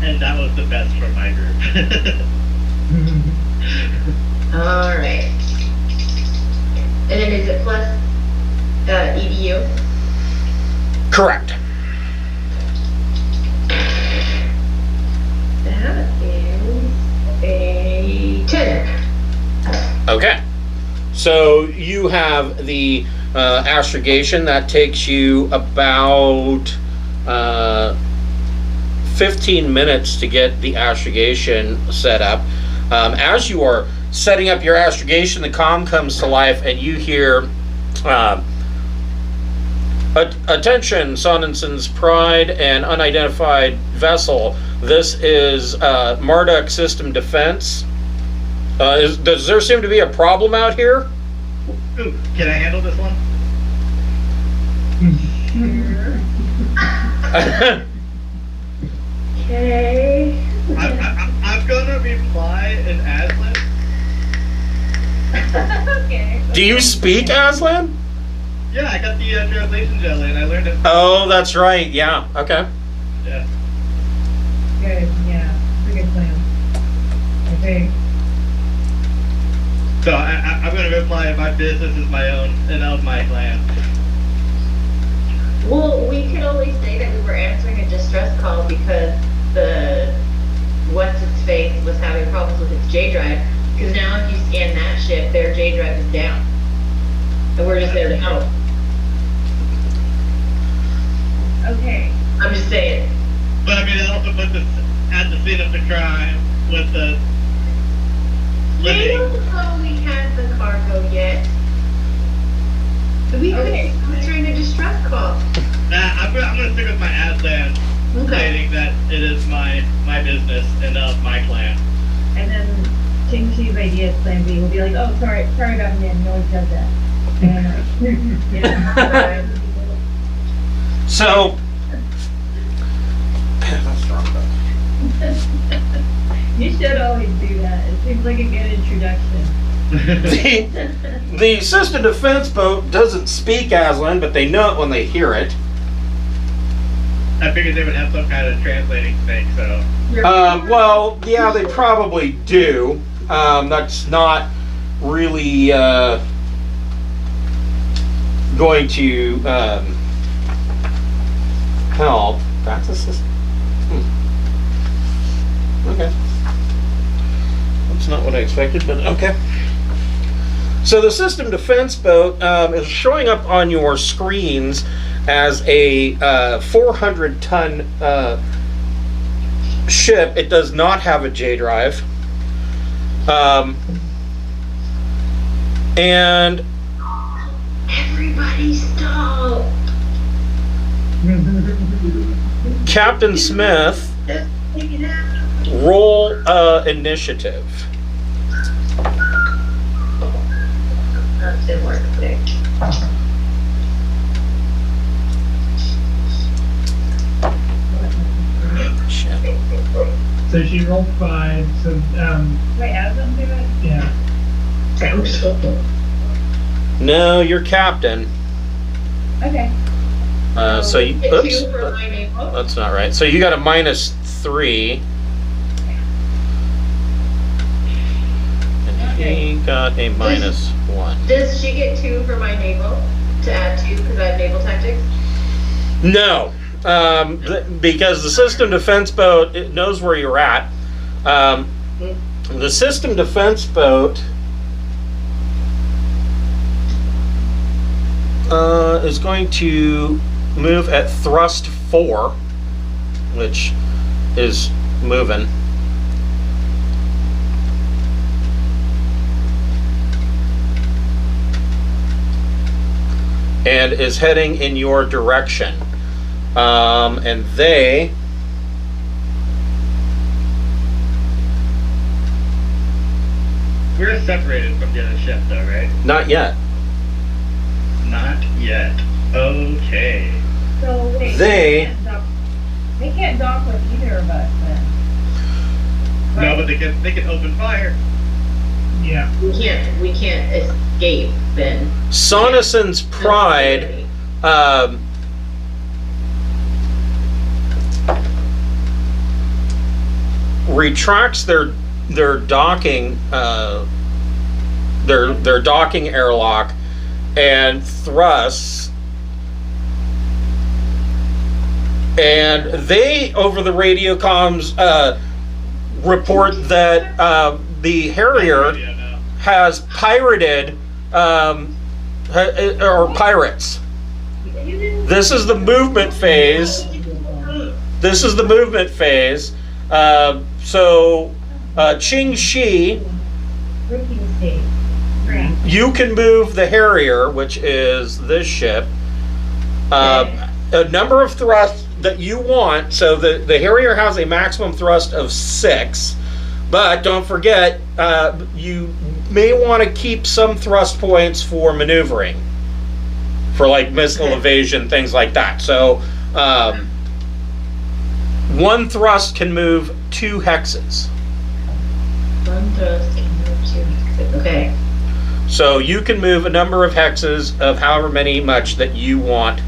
And that was the best from my group. All right. And then is it plus EDU? Correct. That is a 10. Okay. So you have the astrogation. That takes you about 15 minutes to get the astrogation set up. As you are setting up your astrogation, the comm comes to life and you hear attention, Sonnenson's Pride and unidentified vessel. This is Marduk System Defense. Does there seem to be a problem out here? Ooh, can I handle this one? Okay. I'm gonna reply in Aslan. Okay. Do you speak Aslan? Yeah, I got the translation jelly and I learned it. Oh, that's right. Yeah. Okay. Yeah. Good, yeah. It's a good plan. I think. So I'm gonna reply, my business is my own and of my clan. Well, we could only say that we were answering a distress call because the what's-its-face was having problems with its J drive. Because now if you scan that ship, their J drive is down. And we're just there to help. Okay. I'm just saying. But I mean, it also puts us at the scene of the crime with the They living. don't know we had the cargo yet. We could Okay. be answering a distress call. Nah, I'm gonna stick with my Aslan, Okay. stating that it is my business and of my clan. And then King Chi's idea is plan B. We'll be like, oh, sorry about him. He always does that. And, yeah. So. That's strong, You should always do that. It seems like a good introduction. The system defense boat doesn't speak Aslan, but they know it when they hear it. I figured they would have some kind of translating thing, so. Well, yeah, they probably do. That's not really going to help. That's a system. Okay. That's not what I expected, but okay. So the system defense boat is showing up on your screens as a 400-ton ship. It does not have a J drive. And Everybody stop. Captain Smith, Just take it out. roll initiative. That didn't work there. So she rolled 5, so, Wait, Aslan do it? yeah. No, you're captain. Okay. So you, Get oops, 2 for my name. Oh, that's not right. So you got a -3. And he got a -1. Does she get 2 for my naval to add 2 because I have naval tactics? No, because the system defense boat, it knows where you're at. The system defense boat is going to move at thrust 4, which is moving. And is heading in your direction. And they We're separated from the other ship, though, right? not yet. Not yet. Okay. So wait. They- They can't dock with either of us then. No, but they can open fire. Yeah. We can't escape then. Sonison's Pride retracts their docking their docking airlock and thrusts, and they over the radio comms report that the Harrier Yeah, no. has pirated or pirates. This is the movement phase. This is the movement phase. So Ching Shi, Rookie mistake. Right. you can move the Harrier, which is this ship, a number of thrusts that you want. So the Harrier has a maximum thrust of 6, but don't forget, you may want to keep some thrust points for maneuvering, for like missile evasion, things like that. So one thrust can move 2 hexes. One thrust can move 2 hexes. Okay. So you can move a number of hexes of however much that you want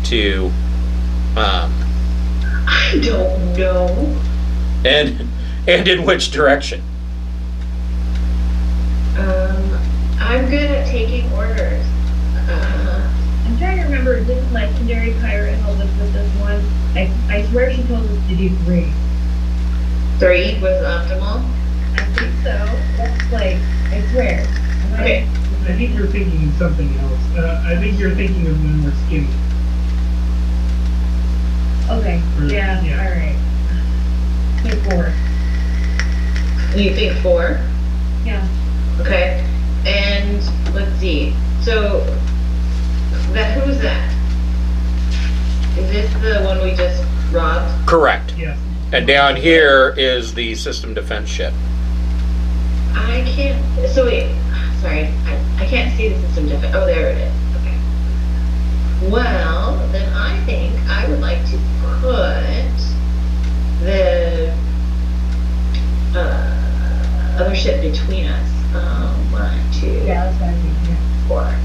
to, I don't know. and in which direction. I'm good at taking orders. I'm trying to remember, didn't Legendary Pirate help us with this one? I swear she told us to do 3. 3 was optimal. I think so. That's I swear. Okay. I think you're thinking of something else. I think you're thinking of when we're skinny. Okay. Yeah. Yeah. All right. Okay, 4. You think 4? Yeah. Okay. And let's see. So who's that? Is this the one we just robbed? Correct. Yes. And down here is the system defense ship. I can't. So wait. Sorry. I can't see the system defense. Oh, there it is. Okay. Well, then I think I would like to put the other ship between us. 1, 2, Yeah, that's what I think. Yeah. 4.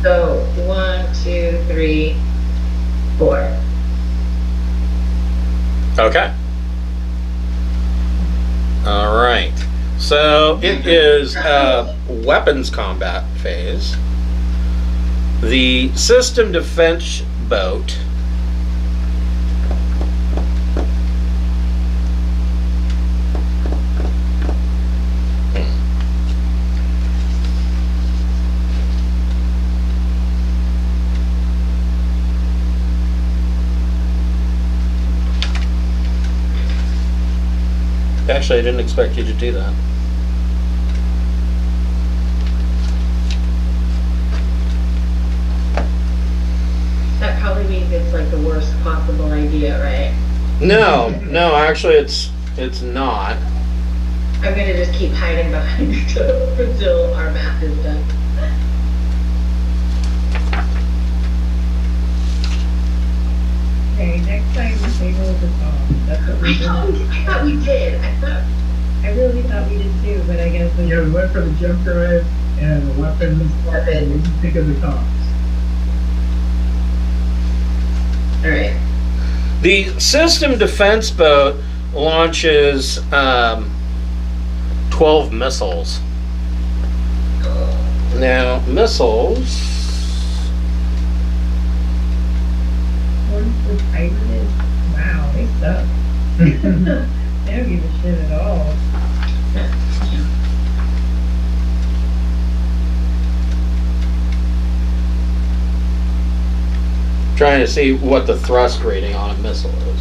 So 1, 2, 3, 4. Okay. All right. So it is weapons combat phase. The system defense boat actually, I didn't expect you to do that. That probably means it's the worst possible idea, right? No, actually it's not. I'm gonna just keep hiding behind stuff until our math is done. Okay, next time we Fable the song. That's what we did. I thought we did. I really thought we did too, but I guess we Yeah, we went for the jump drive and the weapons. Weapons. We didn't think of the comms. Alright. The system defense boat launches 12 missiles. Now, missiles. Ones with pirated. Wow, they suck. They don't give a shit at all. Trying to see what the thrust rating on a missile is.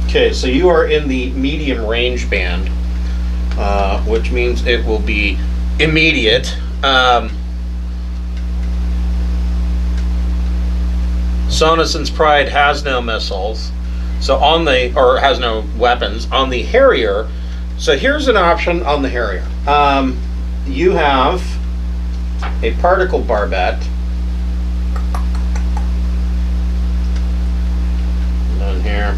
Okay, so you are in the medium range band, which means it will be immediate. Sonison's Pride has no missiles, so has no weapons. On the Harrier, So here's an option on the Harrier. You have a particle barbette. Down here.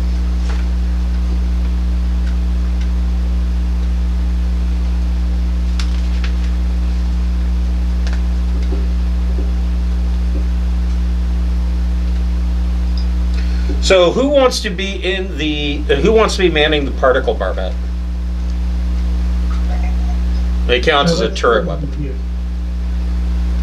So who wants to be manning the particle barbette? It counts as a turret weapon.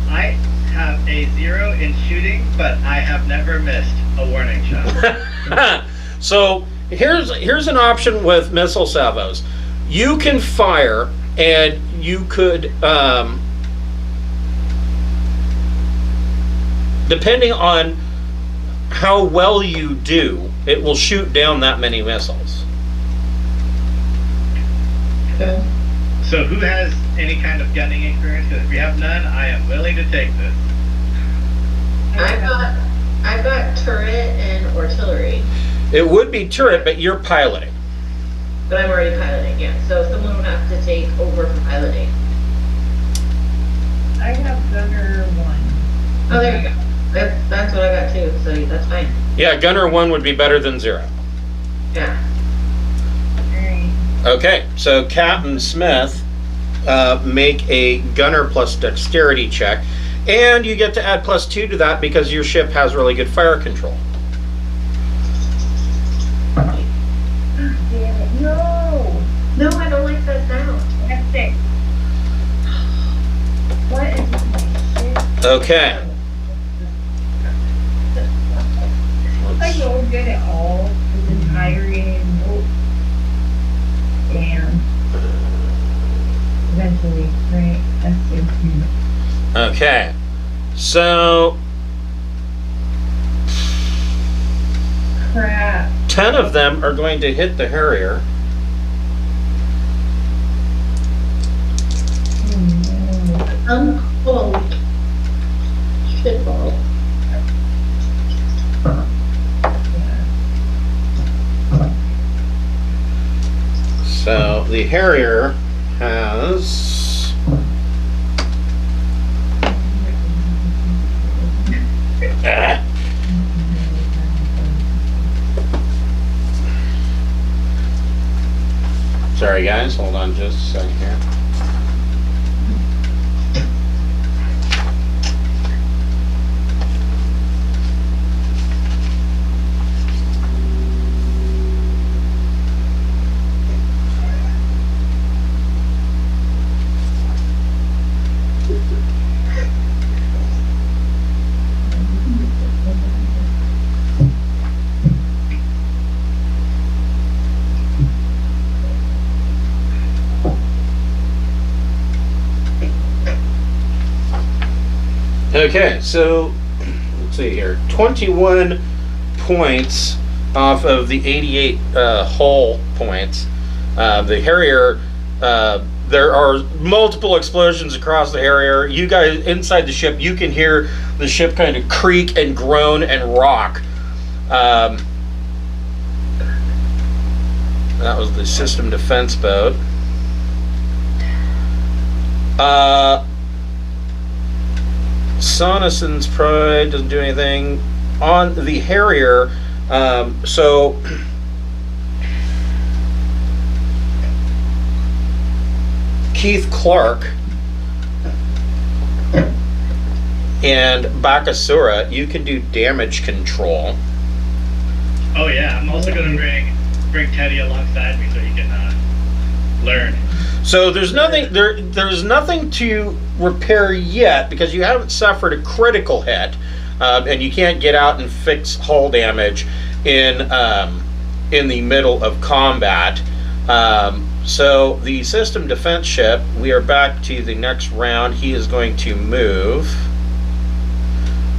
I have a 0 in shooting, but I have never missed a warning shot. So here's an option with missile salvos. You can fire, and you could, depending on how well you do, it will shoot down that many missiles. Okay. So who has any kind of gunning experience? Because if we have none, I am willing to take this. I've got turret and artillery, It would be turret, but you're piloting. but I'm already piloting, yeah. So someone would have to take over for piloting. I have gunner 1. Oh, there you go. That's what I got too, so that's fine. Yeah, gunner 1 would be better than 0. Yeah. Alright. Okay, so Captain Smith, make a gunner plus dexterity check, and you get to add +2 to that because your ship has really good fire control. Damn it. No! No, I don't like that sound. That's 6. What is this shit? Okay. I rolled good at all this entire game. Nope. Damn. Eventually, right? That's it. Okay, so Crap. 10 of them are going to hit the Harrier. Oh, Cold. Shitball. no. So the Harrier has sorry guys, hold on just a second here. Okay, so let's see here. 21 points off of the 88 hull points. The Harrier, there are multiple explosions across the Harrier. You guys inside the ship, you can hear the ship kind of creak and groan and rock. That was the system defense boat. Sonison's Pride doesn't do anything. On the Harrier, so Keith Clarke and Bakasura, you can do damage control. Oh yeah, I'm also gonna bring Teddy alongside me so he can learn. So there's nothing there's nothing to repair yet because you haven't suffered a critical hit, and you can't get out and fix hull damage in the middle of combat. So the system defense ship, we are back to the next round. He is going to move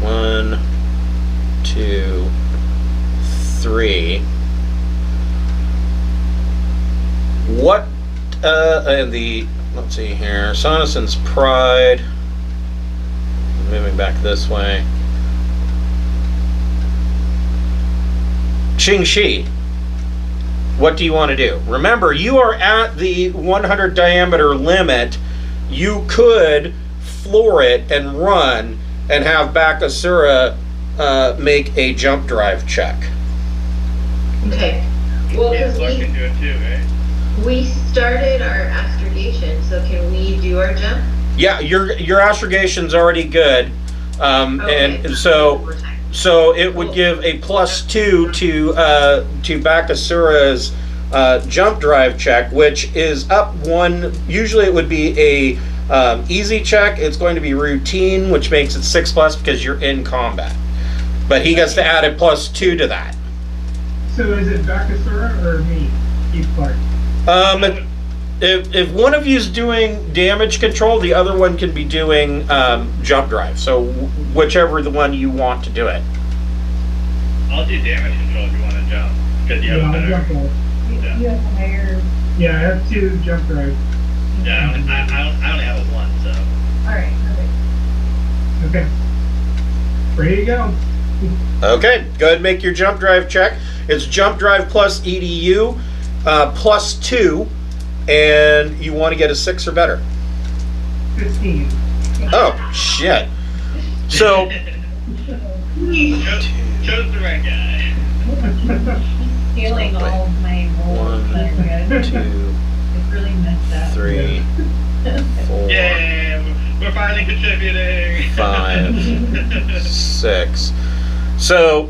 1, 2, 3. What and the, let's see here, Sonison's Pride, moving back this way. Qing Shi, What do you want to do? Remember, you are at the 100 diameter limit. You could floor it and run and have Bakasura make a jump drive check. Okay. Well, Yeah, because Clarke can do it too, right? we started our astrogation, so can we do our jump? Yeah, your astrogation's already good. Okay. And so it would give a +2 to Bakasura's jump drive check, which is up 1. Usually it would be a easy check. It's going to be routine, which makes it 6+ because you're in combat. But he gets to add a +2 to that. So is it Bakasura or me, Keith Clarke? If one of you's doing damage control, the other one can be doing jump drive. So whichever the one you want to do it. I'll do damage control if you want to jump. Because you have Yeah, a I'll better. jump roll. Yeah. You have higher. Yeah, I have 2 jump drive. Yeah, I only have a 1, so. Alright, okay. Okay. Ready to go. Okay, go ahead and make your jump drive check. It's jump drive plus EDU +2, and you want to get a 6 or better. 15. Oh, shit. So, Chose the right guy. Stealing all of my rolls that are 1, good. 2, It's really messed up. 3, 4, Yay! We're finally contributing. 5, 6. So,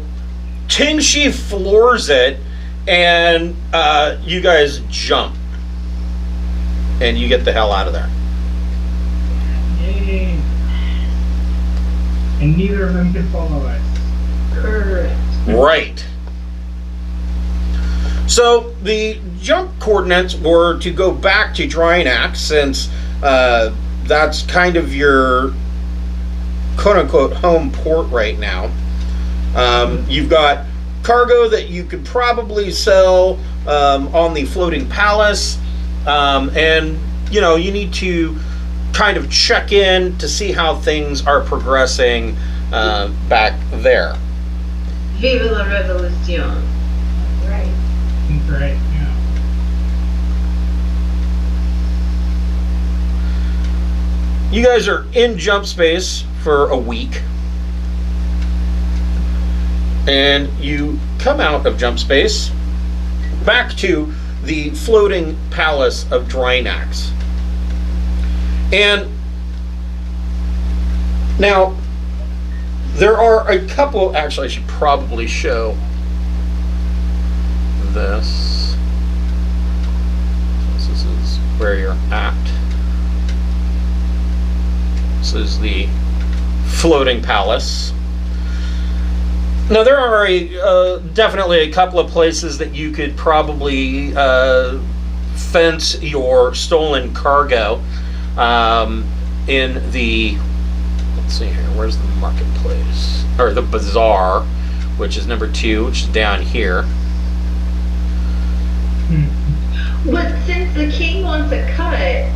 Tingshi floors it, and you guys jump. And you get the hell out of there. Yay. And neither of them can follow us. Correct. Right. So the jump coordinates were to go back to Drinax, since that's kind of your quote-unquote home port right now. You've got cargo that you could probably sell on the floating palace, and you know, you need to kind of check in to see how things are progressing back there. Vive la revolution. Right. That's right, yeah. You guys are in jump space for a week, and you come out of jump space back to the floating palace of Drinax. And now there are a couple, actually I should probably show this. This is where you're at. This is the floating palace. Now there are definitely a couple of places that you could probably fence your stolen cargo in the, let's see here, where's the marketplace? Or the bazaar, which is number 2, which is down here. But since the king wants a cut,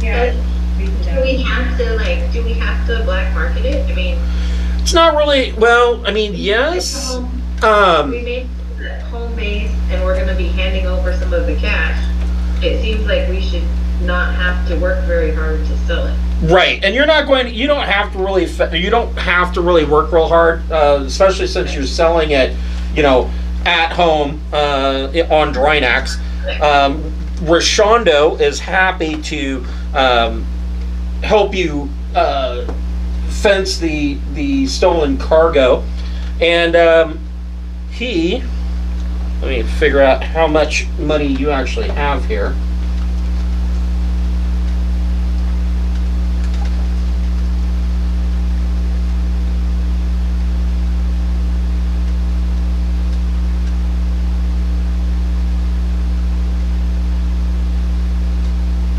Yeah. do we have to black market it? I mean, It's not really, well, I mean, yes. we made it home base and we're going to be handing over some of the cash. It seems like we should not have to work very hard to sell it. Right, and you're not going to, you don't have to really work real hard, especially since you're selling it, you know, at home on Drinax. Rashondo is happy to help you fence the stolen cargo, and let me figure out how much money you actually have here.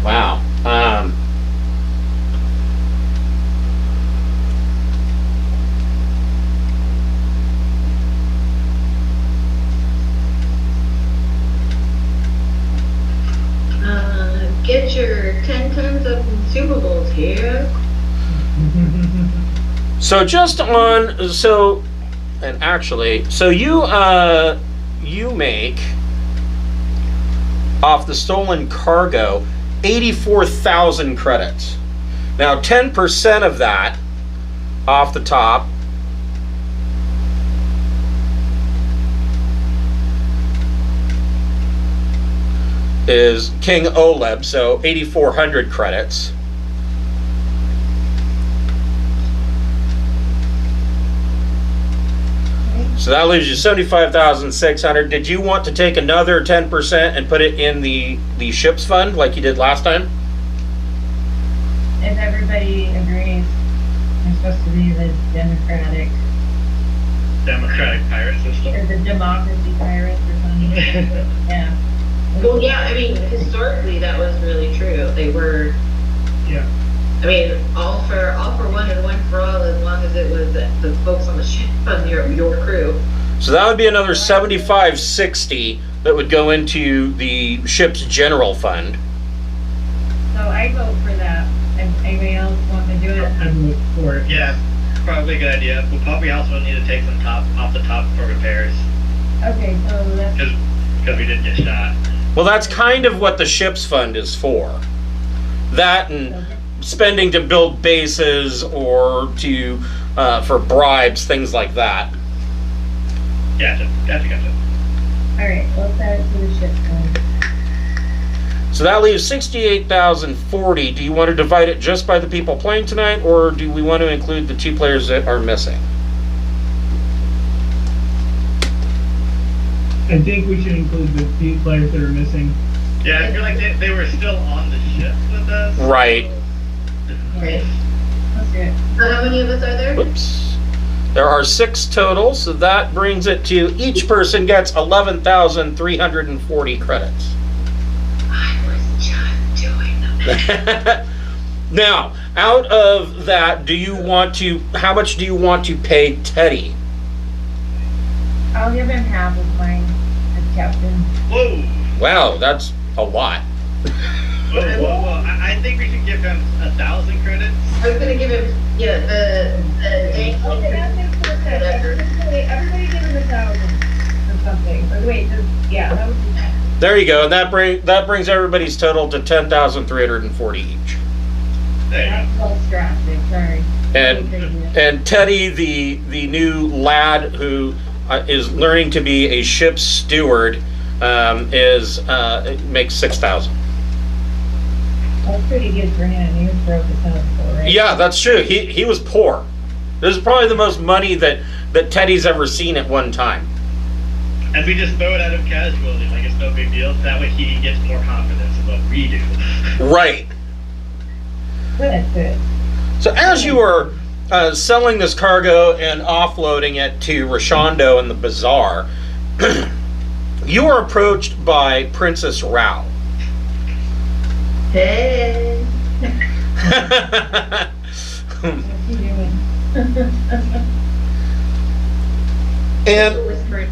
Wow. Get your 10 tons of consumables here. So just on, so, and actually, so you you make off the stolen cargo 84,000 credits. Now 10% of that off the top is King Oleb, so 8,400 credits. So that leaves you 75,600. Did you want to take another 10% and put it in the ships fund like you did last time? If everybody agrees, I'm supposed to be the democratic pirate system. or the democracy pirates or something. Yeah. Well, yeah, I mean, historically that was really true. They were, Yeah. I mean, all for one and one for all, as long as it was the folks on the ship, on your crew. So that would be another 7560 that would go into the ship's general fund. So I vote for that. Anybody else want to do it? I'm looking for it. Yeah, probably a good idea. We'll probably also need to take some off the top for repairs. Okay, so that's Because we did get shot. Well, that's kind of what the ship's fund is for. That and spending to build bases or to for bribes, things like that. Gotcha. all right. Let's add it to the ship fund. So that leaves 68,040. Do you want to divide it just by the people playing tonight, or do we want to include the 2 players that are missing? I think we should include the few players that are missing. Yeah, I feel like they were still on the ship with us. Right. Okay. Let's do it. So how many of us are there? Whoops. There are 6 total, so that brings it to each person gets 11,340 credits. I was just doing them. Now, out of that, how much do you want to pay Teddy? I'll give him half of mine as captain. Whoa. Wow, that's a lot. Whoa. I think we should give him 1,000 credits. I was gonna give him, yeah, the Okay, that makes more sense. Everybody give him 1,000 or something. Or wait, yeah, that would be nice. There you go, and that brings everybody's total to 10,340 each. There you That's less drastic, sorry. And Teddy, the new lad who is learning to be a ship's steward, makes 6,000. That's pretty good for him. He was broke as hell before, right? Yeah, that's true. He was poor. This is probably the most money that Teddy's ever seen at one time. And we just throw it at him casually, like it's no big deal. That way he gets more confidence in what we do. Right. Good. So as you are selling this cargo and offloading it to Rashondo in the bazaar, you are approached by Princess Rao. Hey. What's he doing? And Whispering.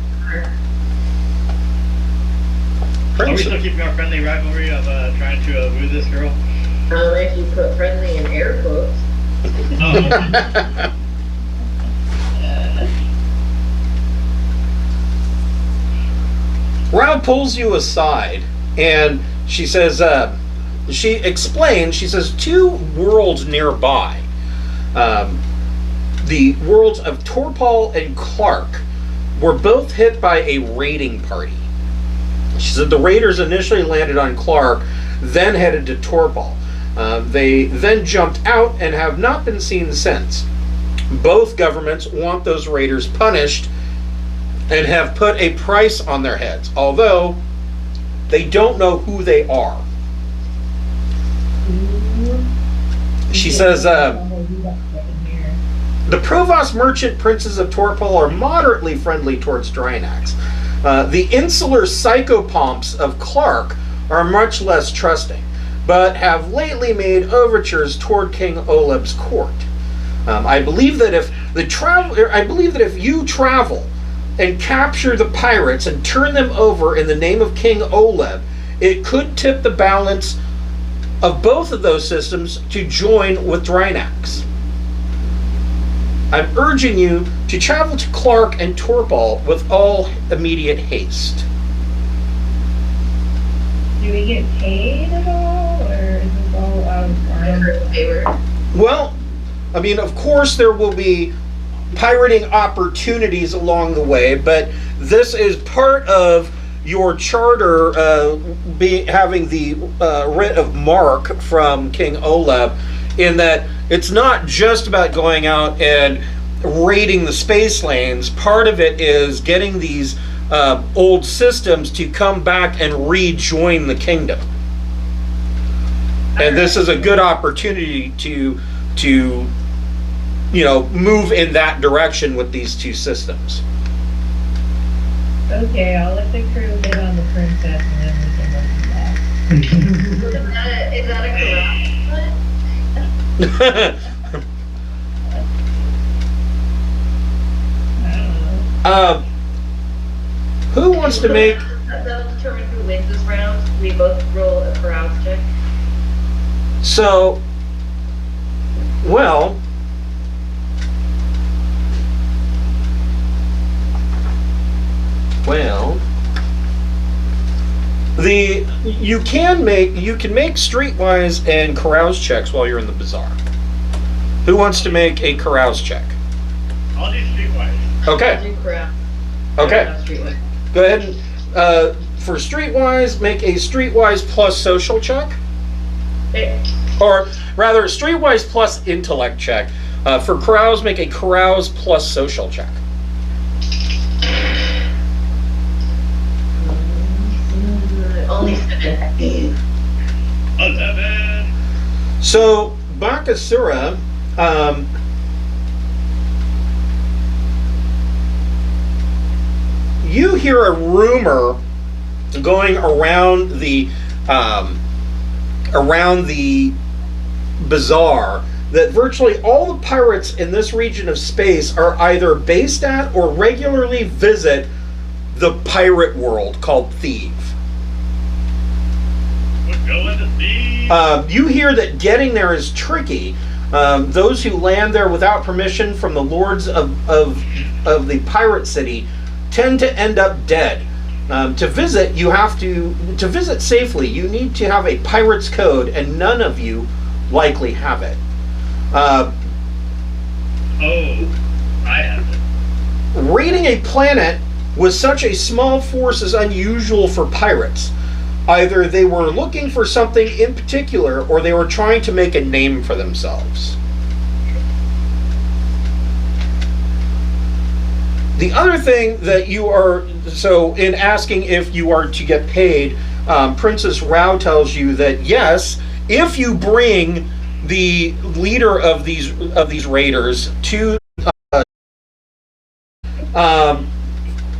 Are we still keeping our friendly rivalry of trying to woo this girl? If you put friendly in air quotes. Oh. Rao pulls you aside and she says, she explains, she says 2 worlds nearby, the worlds of Torpol and Clarke, were both hit by a raiding party. She said the raiders initially landed on Clarke, then headed to Torpol. They then jumped out and have not been seen since. Both governments want those raiders punished and have put a price on their heads, although they don't know who they are. She says, the Provost Merchant Princes of Torpol are moderately friendly towards Drinax. The insular Psychopomps of Clarke are much less trusting, but have lately made overtures toward King Oleb's court. I believe that if you travel and capture the pirates and turn them over in the name of King Oleb, it could tip the balance of both of those systems to join with Drinax. I'm urging you to travel to Clarke and Torpol with all immediate haste. Do we get paid at all, or is this all out of farm? Favor. Well, I mean, of course there will be pirating opportunities along the way, but this is part of your charter having the writ of mark from King Oleb, in that it's not just about going out and raiding the space lanes. Part of it is getting these old systems to come back and rejoin the kingdom. And this is a good opportunity to move in that direction with these two systems. Okay, I'll let the crew hit on the princess and then we can look at that. Is that a corral? I don't know. Who wants to make... That'll determine who wins this round. We both roll a carouse check. So, well... you can make streetwise and carouse checks while you're in the bazaar. Who wants to make a carouse check? I'll do streetwise. Okay. I'll do carouse. Okay. Not streetwise. Go ahead and for streetwise, make a streetwise plus social check, or rather, streetwise plus intellect check. For carouse, make a carouse plus social check. Only 7. 11. So Bakasura, you hear a rumor going around the bazaar that virtually all the pirates in this region of space are either based at or regularly visit the pirate world called Thieves. We're going to Thieves. You hear that getting there is tricky. Those who land there without permission from the lords of the pirate city tend to end up dead. To visit, you have to visit safely. You need to have a pirate's code, and none of you likely have it. I have it. Raiding a planet with such a small force is unusual for pirates. Either they were looking for something in particular, or they were trying to make a name for themselves. The other thing that you are, so in asking if you are to get paid, Princess Rao tells you that yes, if you bring the leader of these raiders to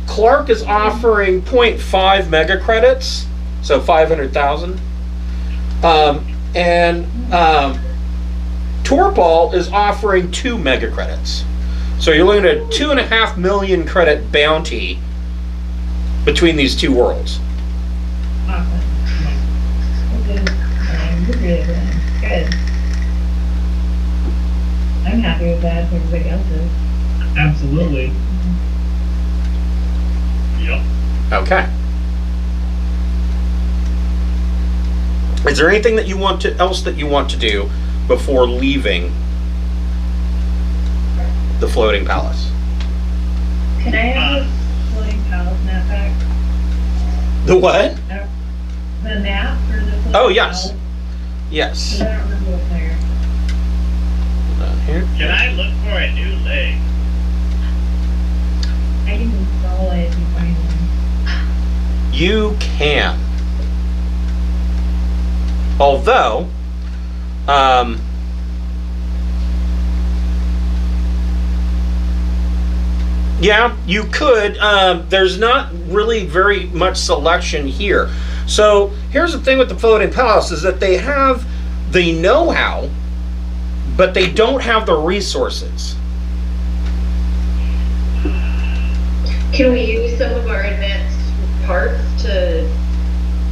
Clarke is offering 0.5 mega credits, so 500,000, and Torpol is offering 2 mega credits. So you're looking at a 2.5 million credit bounty between these two worlds. Awesome. Good. Good. I'm happy with that for everybody else is. Absolutely. Yep. Okay. Is there anything that else that you want to do before leaving the floating palace? Can I have the floating palace map back? The what? The map for the floating Oh, yes. palace? Yes. I don't remember what's there. Here. Can I look for a new leg? I can install it if you find one. You can. Although, yeah, you could. There's not really very much selection here. So here's the thing with the floating palace is that they have the know-how, but they don't have the resources. Can we use some of our advanced parts to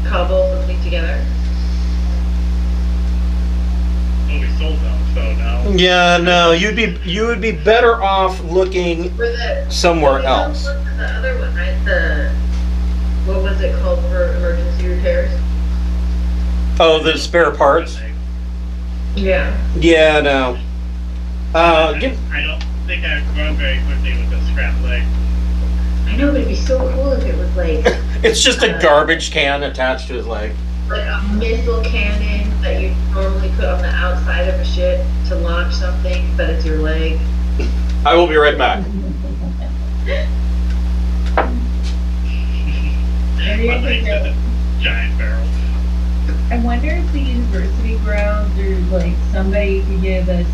cobble something together? Well, we sold them, so now. Yeah, no, you would be better off looking For the somewhere the else. The other one, right? What was it called for emergency repairs? Oh, the spare parts. Yeah. Yeah, no. I don't think I'd grow very quickly with a scrap leg. I know, but it'd be so cool if it was like It's just a garbage can attached to his leg. like a missile cannon that you normally put on the outside of a ship to launch something, but it's your leg. I will be right back. Maybe I My could legs go. have a giant barrel. I wonder if the university grounds or like somebody could give us.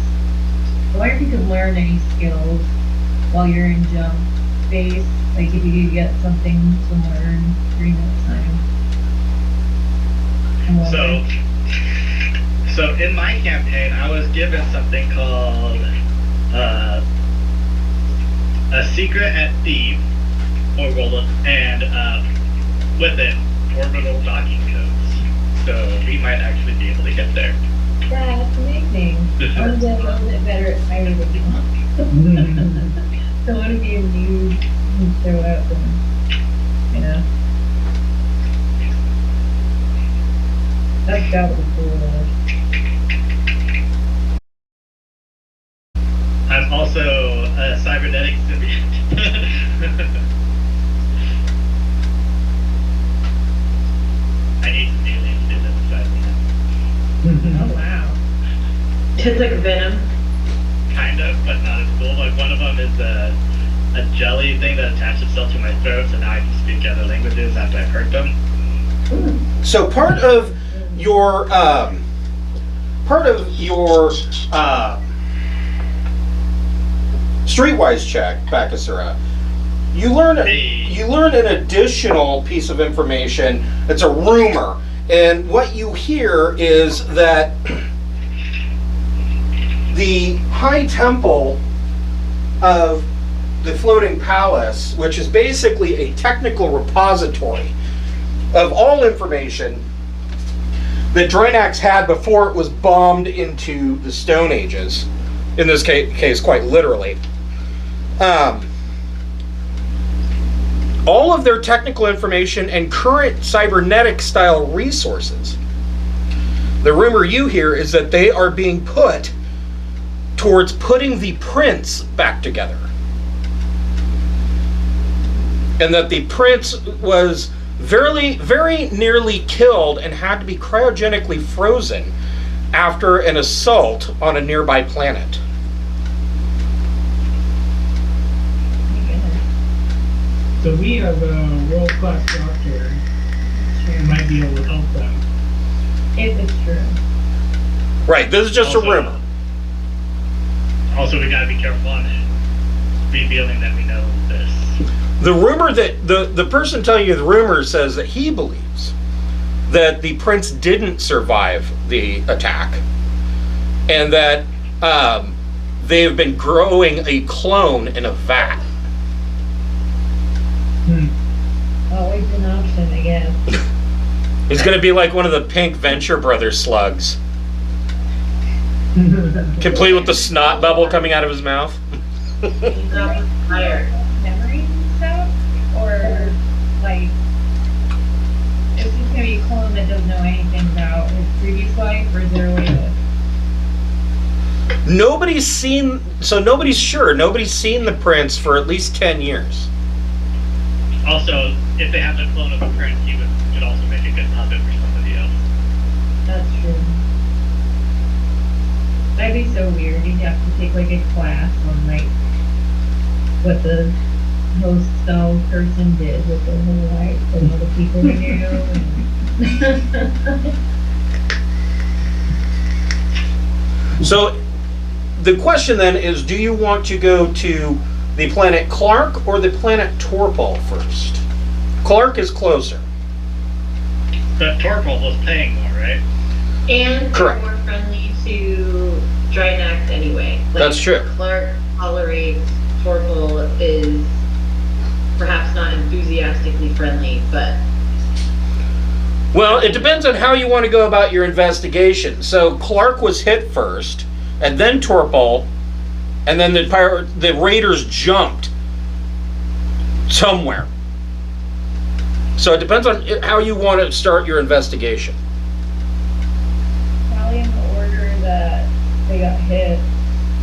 I wonder if you could learn any skills while you're in jump space. Like if you could get something to learn during that time. I wonder. So in my campaign, I was given something called a secret at Thieves, and with it, orbital docking codes. So we might actually be able to get there. That's amazing. I'm definitely better at pirate than you. Don't want to be a noob and show up and, you know. That's gotta be cool though. I'm also a cybernetic symbiote. I need some aliens to live inside me now. Oh wow. It's like Venom. Kind of, but not as cool. Like one of them is a jelly thing that attached itself to my throat, so now I can speak other languages after I've hurt them. So part of your streetwise check, Bakasura, you learn an additional piece of information. It's a rumor, and what you hear is that the High Temple of the Floating Palace, which is basically a technical repository of all information that Drinax had before it was bombed into the Stone Ages, in this case quite literally. All of their technical information and current cybernetic style resources. The rumor you hear is that they are being put towards putting the prince back together. And that the prince was very nearly killed and had to be cryogenically frozen after an assault on a nearby planet. So we have a world-class doctor who might be able to help them. If it's true. Right, this is just a Also- rumor. Also, we gotta be careful on it, revealing that we know this. The rumor that the person telling you the rumor says that he believes that the prince didn't survive the attack, and that they have been growing a clone in a vat. Always an option, I guess. He's going to be like one of the pink Venture Brothers slugs, complete with the snot bubble coming out of his mouth. He's not fire. Memories and stuff? Or, like, is this gonna be a clone that doesn't know anything about his previous life, or is there a way to... Nobody's seen the prince for at least 10 years. Also, if they have the clone of the prince, he could also make a good puppet for somebody else. That's true. That'd be so weird. You'd have to take, like, a class on, like, what the host spell person did with their whole life and all the people they knew. So the question then is, do you want to go to the planet Clarke or the planet Torpol first? Clarke is closer. But Torpol was paying more, right? And Correct. they're more friendly to Drinax anyway. Like, That's true. Clarke tolerates, Torpol is perhaps not enthusiastically friendly, but Well, it depends on how you want to go about your investigation. So Clarke was hit first, and then Torpol, and then the raiders jumped somewhere. So it depends on how you want to start your investigation. Probably in the order that they got hit.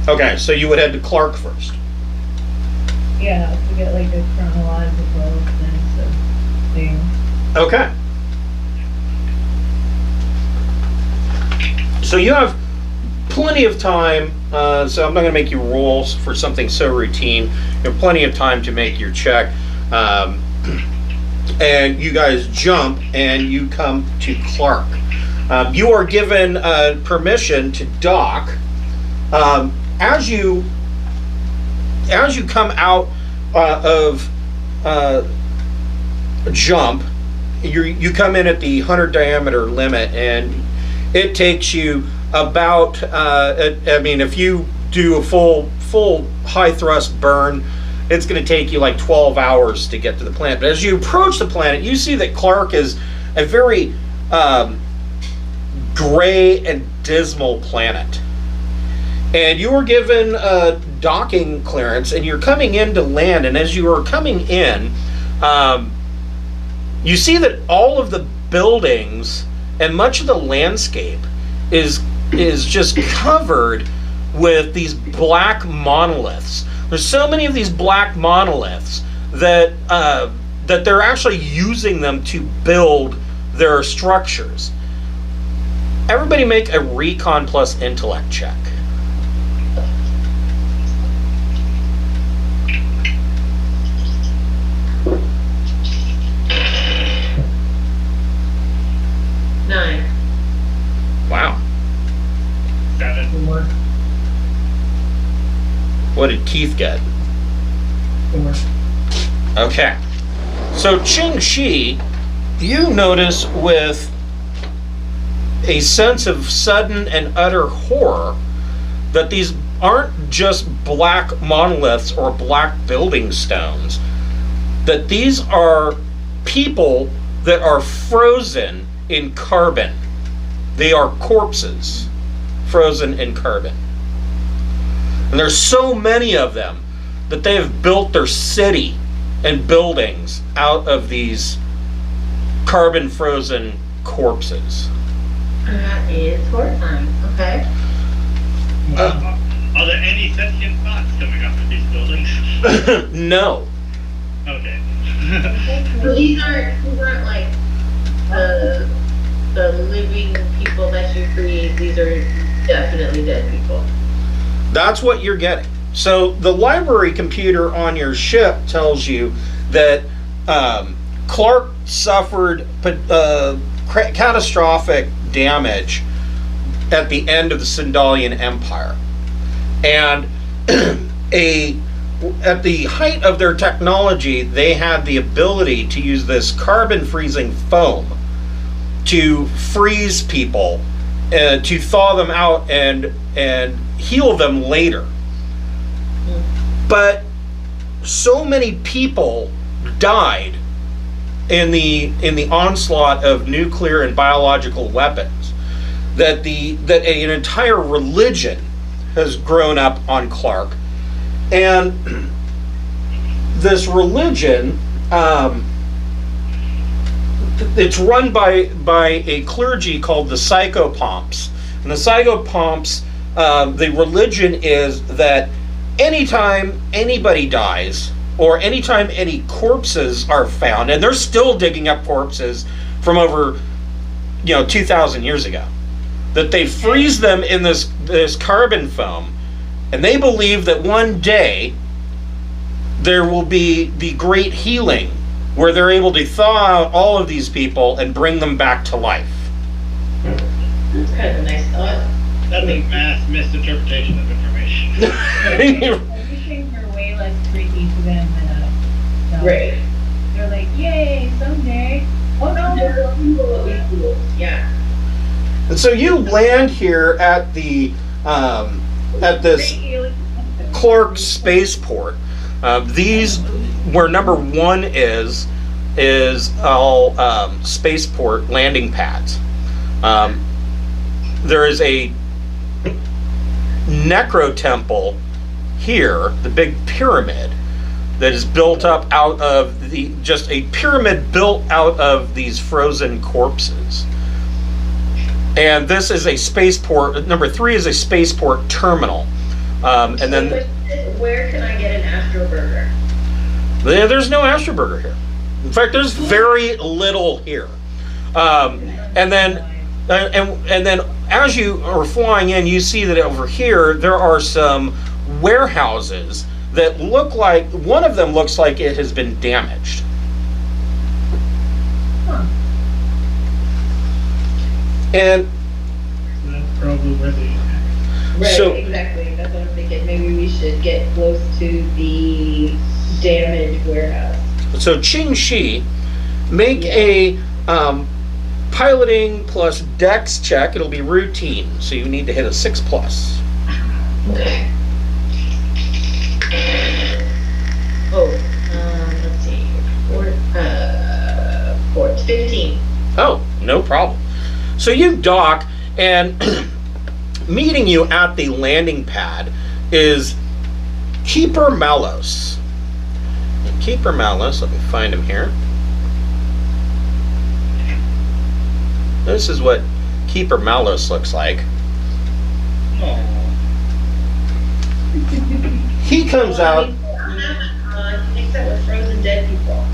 Okay, so you would head to Clarke first. Yeah, to get like a chronological sense of things. Okay. So you have plenty of time, so I'm not going to make you roll for something so routine. You have plenty of time to make your check. And you guys jump and you come to Clarke. You are given permission to dock. As you come out of jump, you come in at the 100 diameter limit, and it takes you about, if you do a full high thrust burn, it's going to take you like 12 hours to get to the planet. But as you approach the planet, you see that Clarke is a very gray and dismal planet. And you were given a docking clearance, and you're coming in to land. And as you are coming in, you see that all of the buildings and much of the landscape is just covered with these black monoliths. There's so many of these black monoliths that they're actually using them to build their structures. Everybody make a recon plus intellect check. Nine. Wow. 7. 4. What did Keith get? 4. Okay. So Ching Shi, you notice with a sense of sudden and utter horror that these aren't just black monoliths or black building stones, that these are people that are frozen in carbon. They are corpses frozen in carbon. And there's so many of them that they have built their city and buildings out of these carbon frozen corpses. That is horrifying. Okay. Are there any sentient thoughts coming up with these buildings? No. Okay. So these aren't like the living people that you create. These are definitely dead people. That's what you're getting. So the library computer on your ship tells you that Clarke suffered catastrophic damage at the end of the Sindalian Empire. And at the height of their technology, they had the ability to use this carbon freezing foam to freeze people, to thaw them out and heal them later. But so many people died in the onslaught of nuclear and biological weapons that an entire religion has grown up on Clarke. And this religion, it's run by a clergy called the Psychopomps. And the Psychopomps, the religion is that anytime anybody dies, or anytime any corpses are found, and they're still digging up corpses from over 2,000 years ago, that they freeze them in this carbon foam, and they believe that one day there will be the great healing where they're able to thaw out all of these people and bring them back to life. That's kind of a nice thought. That's a mass misinterpretation of information. Everything are way less freaky to them than us. So Right. they're like, yay, someday. Oh no. There are people that we cool. Yeah. And so you land here at at this Clarke spaceport. These, where number 1 is all spaceport landing pads. There is necro temple here, the big pyramid that is built up out of just a pyramid built out of these frozen corpses. And this is a spaceport. Number 3 is a spaceport terminal. And then where can I get an Astro Burger? there's no Astro Burger here. In fact, there's very little here. And then as you are flying in, you see that over here there are some warehouses that look like, one of them looks like it has been damaged. Huh. And So that's probably where they attack. Right, So- exactly. That's what I'm thinking. Maybe we should get close to the damaged warehouse. so Qing Shi, make Yeah. a piloting plus dex check. It'll be routine, so you need to hit a 6+. Okay. Oh, let's see. 15. Oh, no problem. So you dock, and meeting you at the landing pad is Keeper Malos. And Keeper Malos, let me find him here. This is what Keeper Malos looks like. Oh. He comes out. He thinks that we're frozen dead people.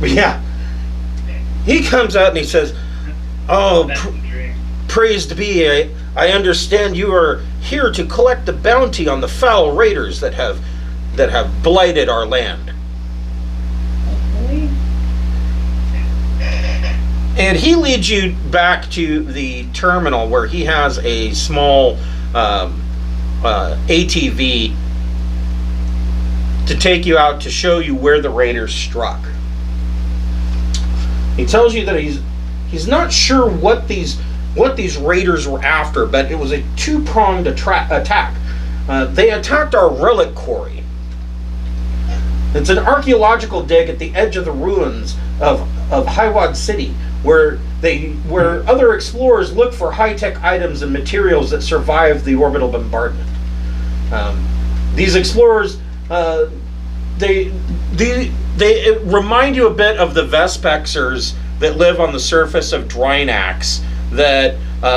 Yeah. He comes out and he says, "Oh, That's a dream. praised be, I understand you are here to collect the bounty on the foul raiders that have blighted our land." Hopefully. And he leads you back to the terminal where he has a small ATV to take you out to show you where the raiders struck. He tells you that he's not sure what these raiders were after, but it was a two-pronged attack. They attacked our relic quarry. It's an archaeological dig at the edge of the ruins of Highwad City, where other explorers look for high-tech items and materials that survived the orbital bombardment. These explorers, they remind you a bit of the Vespexers that live on the surface of Drinax, that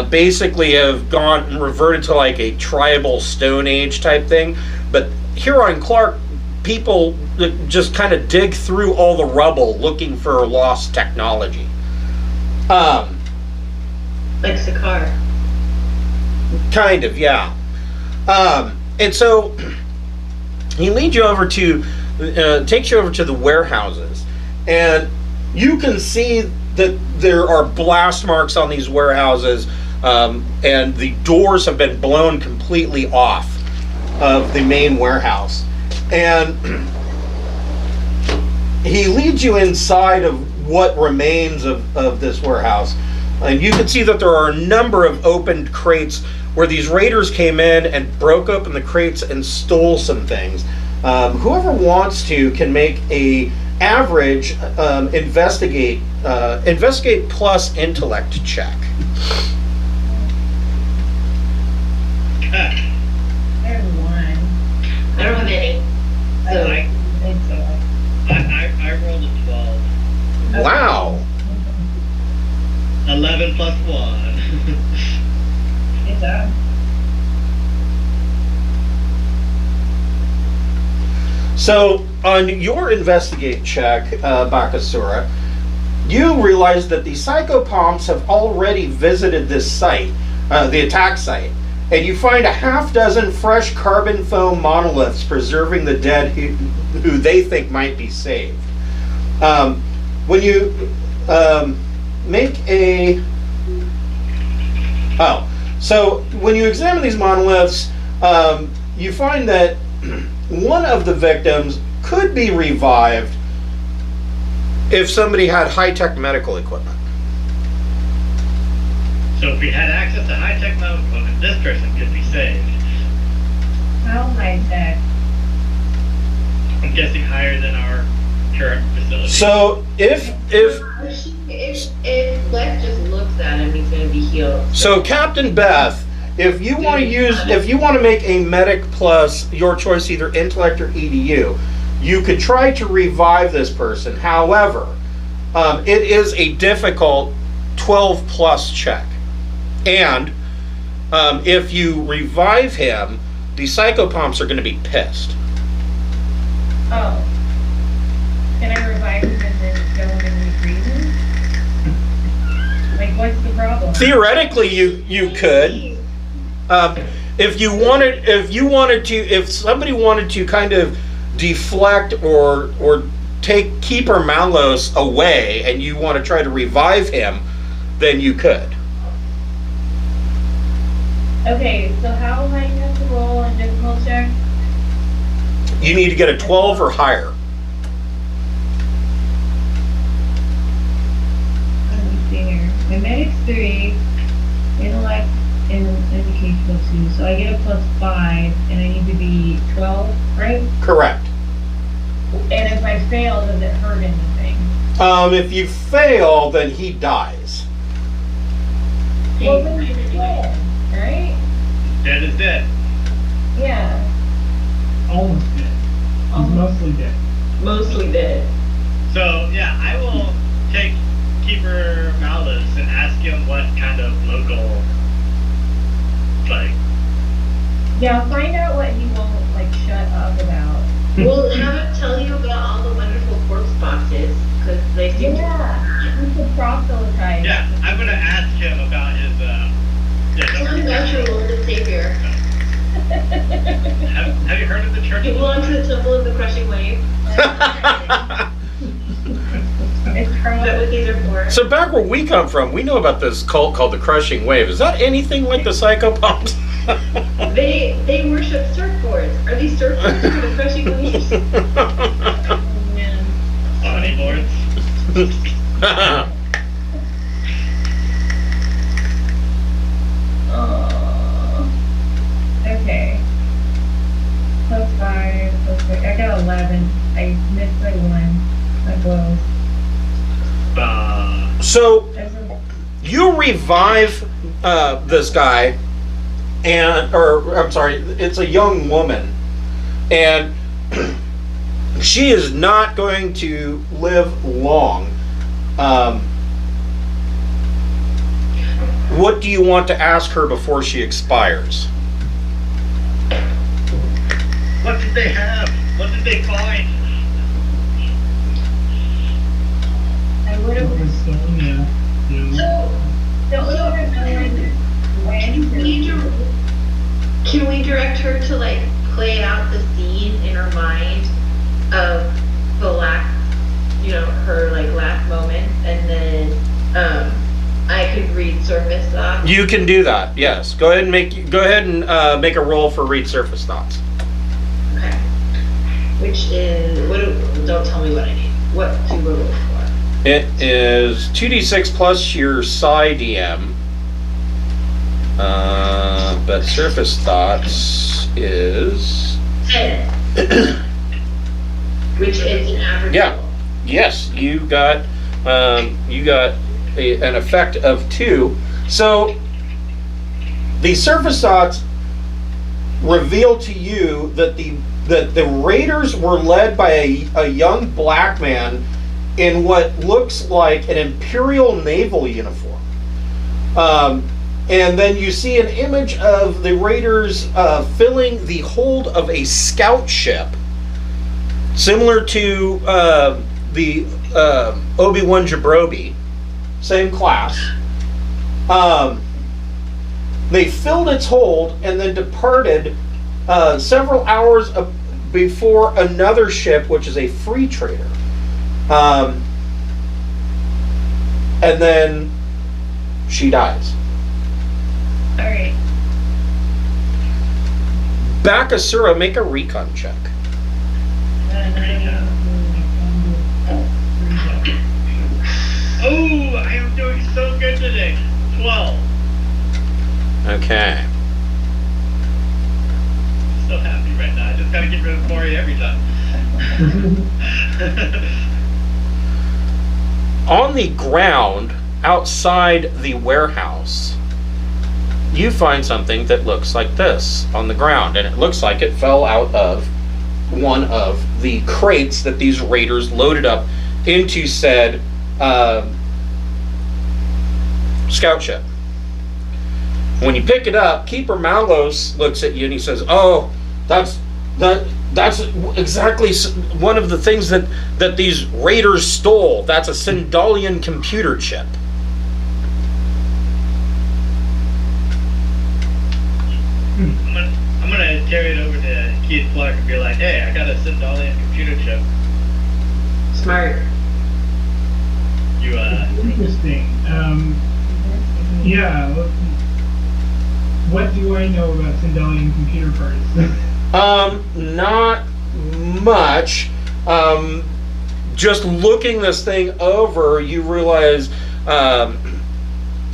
basically have gone and reverted to like a tribal Stone Age type thing. But here on Clarke, people just kind of dig through all the rubble looking for lost technology. Like Sakar. Kind of, yeah. And so he leads you over to, takes you over to the warehouses, and you can see that there are blast marks on these warehouses, and the doors have been blown completely off of the main warehouse. And he leads you inside of what remains of this warehouse, and you can see that there are a number of opened crates where these raiders came in and broke open the crates and stole some things. Whoever wants to can make a average investigate plus intellect check. There's one. I don't have any. I So, don't think so. I rolled a 12. Wow. 11 plus 1. Good job. So on your investigate check, Bakasura, you realize that the Psychopomps have already visited this site, the attack site, and you find a half-dozen fresh carbon foam monoliths preserving the dead who they think might be saved. When you make a... Oh, so when you examine these monoliths, you find that one of the victims could be revived if somebody had high-tech medical equipment. So if we had access to high-tech medical equipment, this person could be saved. How high tech? I'm guessing higher than our current facility. So if if Lex just looks at him, he's gonna be healed. so, Captain Beth if you want to make a medic plus your choice, either intellect or EDU, you could try to revive this person. However, it is a difficult 12 plus check. And if you revive him, the Psychopomps are going to be pissed. Oh. Can I revive him and then go in and retrieve him? Like, what's the problem? Theoretically, you could. If somebody wanted to kind of deflect or keep her Malos away, and you want to try to revive him, then you could. Okay, so how am I going to have to roll a difficult check? You need to get a 12 or higher. Let me see here. My medic's 3, intellect and educational 2, so I get a +5, and I need to be 12, right? Correct. And if I fail, does it hurt anything? If you fail, then he dies. Well, then he's dead, right? Dead is dead. Yeah. Almost dead. He's mostly dead. Mostly dead. So yeah, I will take Keeper Malus and ask him what kind of local, like. Yeah, find out what he won't, like, shut up about. We'll have him tell you about all the wonderful corpse boxes, because they seem Yeah, he's a proselyte. Yeah, I'm gonna ask him about his. Tell him about your Lord and Savior. Have you heard of the Church? You belong to the Temple of the Crushing Wave. It's Is that what these are for? So back where we come from, we know about this cult called the Crushing Wave. Is that anything like the Psychopomps? They worship surfboards. Are these surfboards for the Crushing Waves? Man. Funny boards. Okay. +5, +5. I got 11. I missed by 1. I blows. So you revive this guy, it's a young woman, and she is not going to live long. What do you want to ask her before she expires? What did they have? What did they find? I would have. Yeah. Don't we want to know Can we direct her to like play out the scene in her mind of the last, her like last moment, and then I could read surface thoughts. You can do that. Yes. Go ahead and make a roll for read surface thoughts. Okay. Which is don't tell me what I need. What to roll for? It is 2d6 plus your Psi DM. But surface thoughts is 10. Which is an average. Yeah. roll. Yes, you got an effect of 2. So the surface thoughts reveal to you that the raiders were led by a young black man in what looks like an Imperial naval uniform. And then you see an image of the raiders filling the hold of a scout ship, similar to the Obi-Wan Jabrobi, same class. They filled its hold and then departed several hours before another ship, which is a free trader. And then she dies. Alright. Bakasura, make a recon check. Oh, I am doing so good today. 12. Okay. So happy right now. I just gotta get rid of Corey every time. On the ground outside the warehouse, you find something that looks like this on the ground, and it looks like it fell out of one of the crates that these raiders loaded up into said scout ship. When you pick it up, Keeper Malos looks at you and he says, "Oh, that's exactly one of the things that these raiders stole. That's a Sindalian computer chip." I'm gonna carry it over to Keith Clarke and be like, "Hey, I got a Sindalian computer chip. Smart. You Interesting. Yeah. What do I know about Sindalian computer parts? Not much. Just looking this thing over, you realize.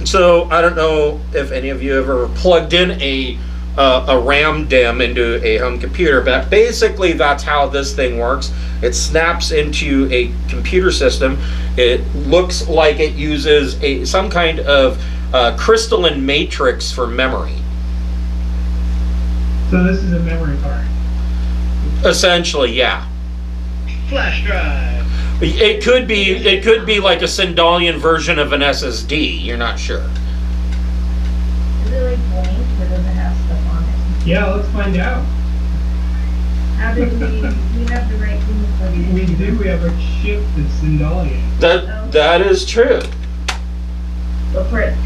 So I don't know if any of you ever plugged in a RAM DIMM into a home computer, but basically that's how this thing works. It snaps into a computer system. It looks like it uses some kind of crystalline matrix for memory. So this is a memory card. Essentially, yeah. flash drive." It could be like a Sindalian version of an SSD. You're not sure. Is it like blank or does it have stuff on it? Yeah, let's find out. How did we have the right thing for you? We do. We have a chip that's Sindalian. That is true. Go for it.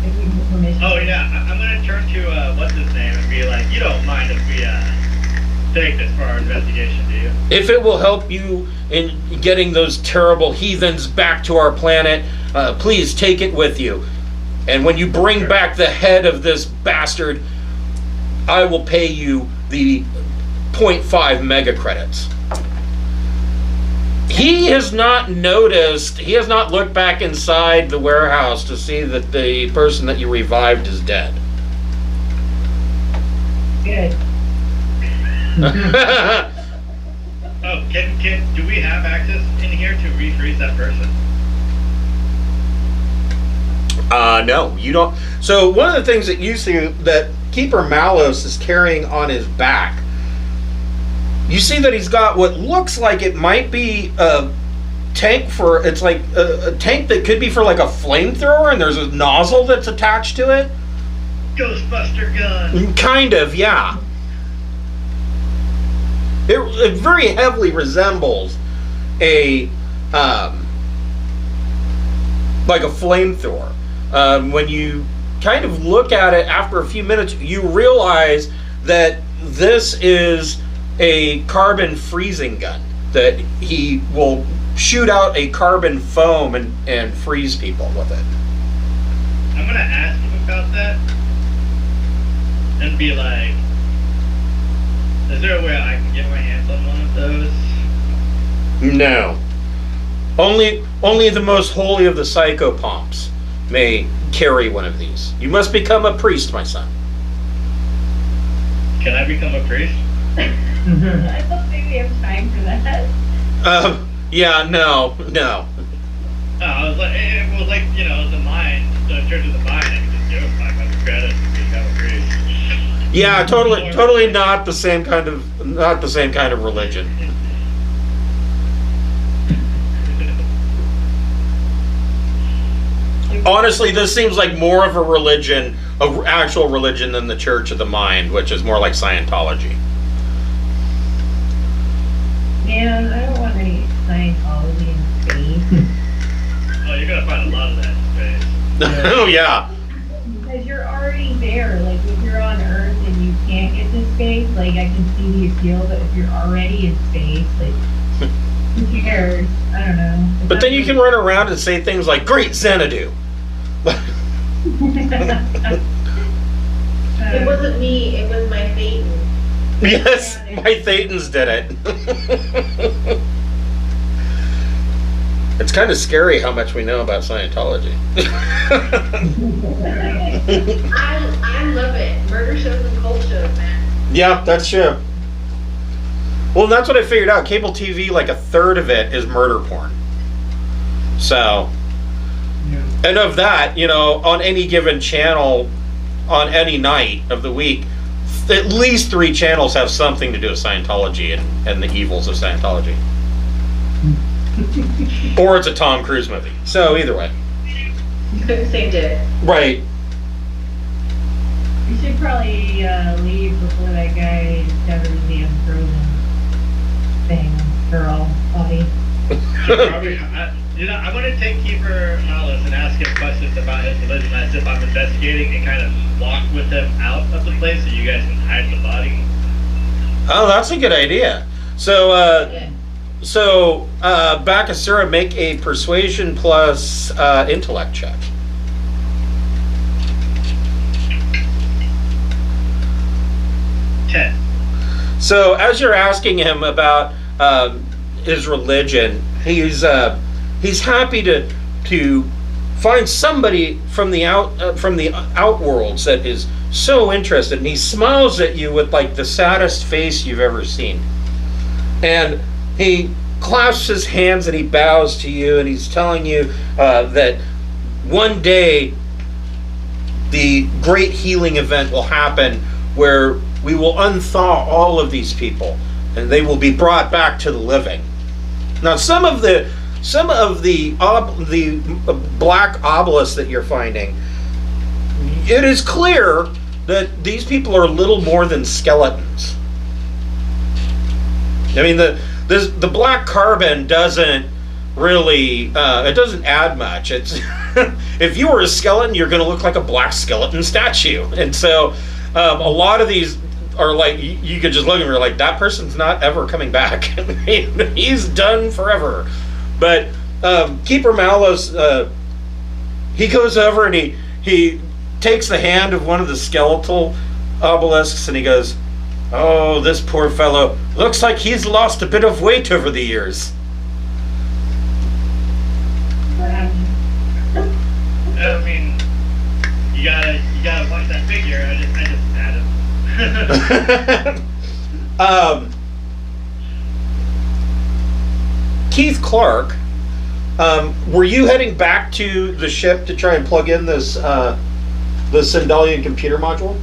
If we get permission. Oh yeah, I'm gonna turn to what's his name and be like, "You don't mind if we take this for our investigation, do you?" If it will help you in getting those terrible heathens back to our planet, please take it with you. And when you bring back the head of this bastard, I will pay you the 0.5 mega credits. He has not noticed, he has not looked back inside the warehouse to see that the person that you revived is dead. Good. Oh, do we have access in here to refreeze that person? No, you don't. So one of the things that you see that Keeper Malos is carrying on his back, you see that he's got what looks like it might be a tank for, it's like a tank that could be for like a flamethrower, and there's a nozzle that's attached to it. Ghostbuster gun. Kind of, yeah. It very heavily resembles a like a flamethrower. When you kind of look at it after a few minutes, you realize that this is a carbon freezing gun, that he will shoot out a carbon foam and freeze people with it. I'm gonna ask him about that and be like, "Is there a way I can get my hands on one of those?" No. Only the most holy of the Psychopomps may carry one of these. You must become a priest, my son. Can I become a priest? I don't think we have time for that. Yeah, no. Oh, I was like, it was like, the mine, the Church of the Mine, I could just do it 500 credits and become a priest. Yeah, totally not the same kind of religion. Honestly, this seems like more of a religion, an actual religion, than the Church of the Mind, which is more like Scientology. Man, I don't want any Scientology in space. Oh, you're gonna find a lot of that in space. Oh yeah. Because you're already there. Like, if you're on Earth and you can't get to space, like, I can see the appeal, but if you're already in space, like, who cares? I don't know. But then you can run around and say things like, "Great Xanadu." It wasn't me, it was my Phaeton. Yes, my Thetans did it. It's kind of scary how much we know about Scientology. I love it. Murder shows and cult shows, man. Yeah, that's true. Well, that's what I figured out. Cable TV, like a third of it is murder porn. So, Yeah. and of that, on any given channel, on any night of the week, at least 3 channels have something to do with Scientology and the evils of Scientology. Or it's a Tom Cruise movie. So either way. Same day. Right. We should probably leave before that guy discovers the unfrozen thing for all body. Probably, I want to take Keeper Malice and ask him questions about his religion as if I'm investigating and kind of walk with him out of the place so you guys can hide the body. Oh, that's a good idea. So, Bakasura, make a persuasion plus intellect check. So, as you're asking him about his religion, he's happy to find somebody from the outworlds that is so interested, and he smiles at you with like the saddest face you've ever seen, and he clasps his hands and he bows to you, and he's telling you that one day the great healing event will happen where we will unthaw all of these people and they will be brought back to the living. Now, some of the black obelisks that you're finding, it is clear that these people are little more than skeletons. I mean, the black carbon doesn't really it doesn't add much. It's if you were a skeleton, you're going to look like a black skeleton statue, and so a lot of these are like, you could just look at them and like, that person's not ever coming back. He's done forever. But Keeper Malice, he goes over and he takes the hand of one of the skeletal obelisks and he goes, "Oh, this poor fellow, looks like he's lost a bit of weight over the years." I mean, you gotta watch that figure. I just had him. Keith Clarke, were you heading back to the ship to try and plug in this the Sindalian computer module?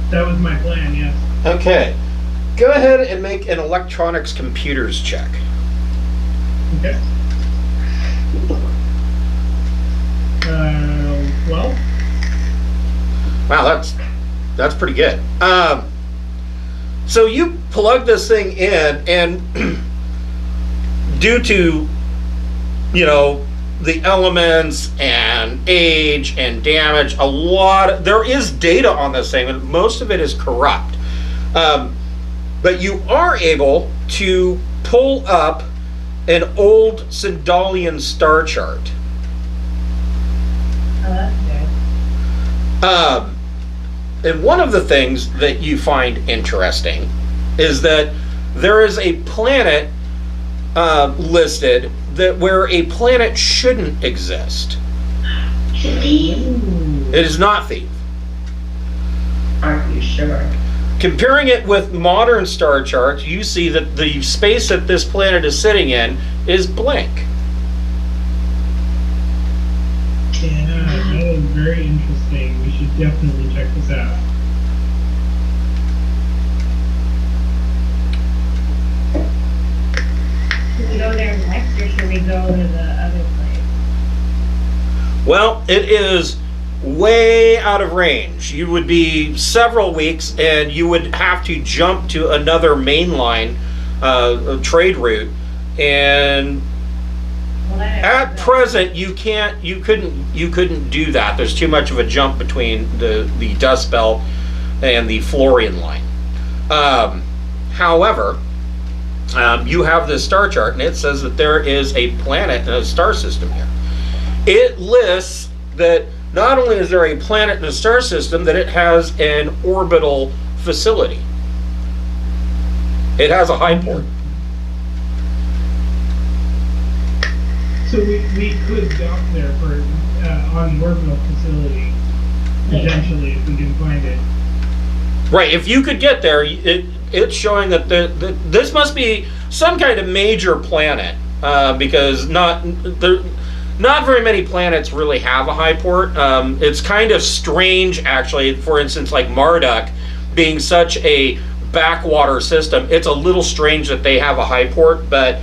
That was my plan, yes. Okay, go ahead and make an electronics computers check. Okay. Well. Wow, that's pretty good. So you plug this thing in, and due to, the elements and age and damage, there is data on this thing, and most of it is corrupt. But you are able to pull up an old Sindalian star chart. Oh, that's good. And one of the things that you find interesting is that there is a planet listed where a planet shouldn't exist. It is not Thieves. Are you sure? Comparing it with modern star charts, you see that the space that this planet is sitting in is blank. Yeah, that is very interesting. We should definitely check this out. Should we go there next, or should we go to the other place? Well, it is way out of range. You would be several weeks, and you would have to jump to another mainline trade route. And Well, at present, you couldn't do that. There's too much of a jump between the Dust Belt and the Florian line. However, you have this star chart, and it says that there is a planet and a star system here. It lists that not only is there a planet and a star system, that it has an orbital facility. It has a high port. So we could dock there for on the orbital facility, potentially, if we can find it. Right, if you could get there, it's showing that this must be some kind of major planet, because not very many planets really have a high port. It's kind of strange, actually. For instance, like Marduk being such a backwater system, it's a little strange that they have a high port, but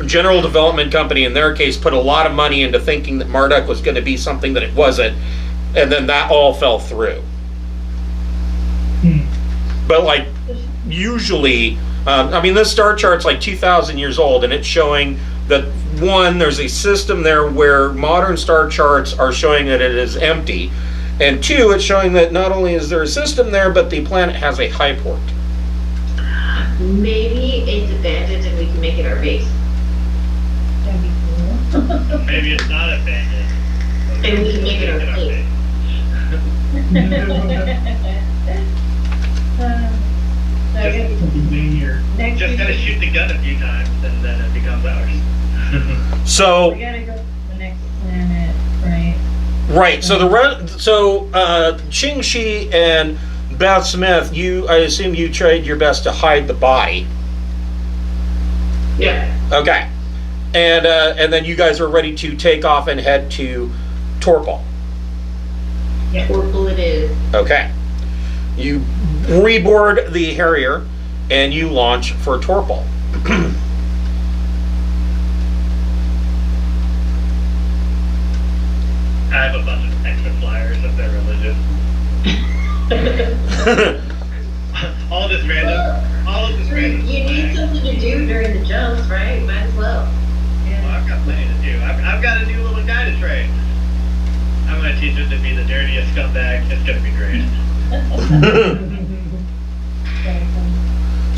General Development Company, in their case, put a lot of money into thinking that Marduk was going to be something that it wasn't, and then that all fell through. But, like, usually, I mean, this star chart's like 2,000 years old, and it's showing that, one, there's a system there where modern star charts are showing that it is empty, and two, it's showing that not only is there a system there, but the planet has a high port. Maybe it's abandoned and we can make it our base. That'd be cool. Maybe it's not abandoned. And we can make it our base. So I guess next Just week gotta shoot the gun a few times and then it becomes ours. So, we gotta go to the next planet, right? right, so Ching Shi and Beth Smith, I assume you tried your best to hide the body. Yeah. Okay. And then you guys are ready to take off and head to Torpol. Torpol it is. Okay. You reboard the Harrier and you launch for Torpol. I have a bunch of extra flyers of their religion. all of this random You need something to do during the jumps, right? Might as well. Well, I've got plenty to do. I've got a new little guy to train. I'm gonna teach him to be the dirtiest scumbag. It's gonna be great.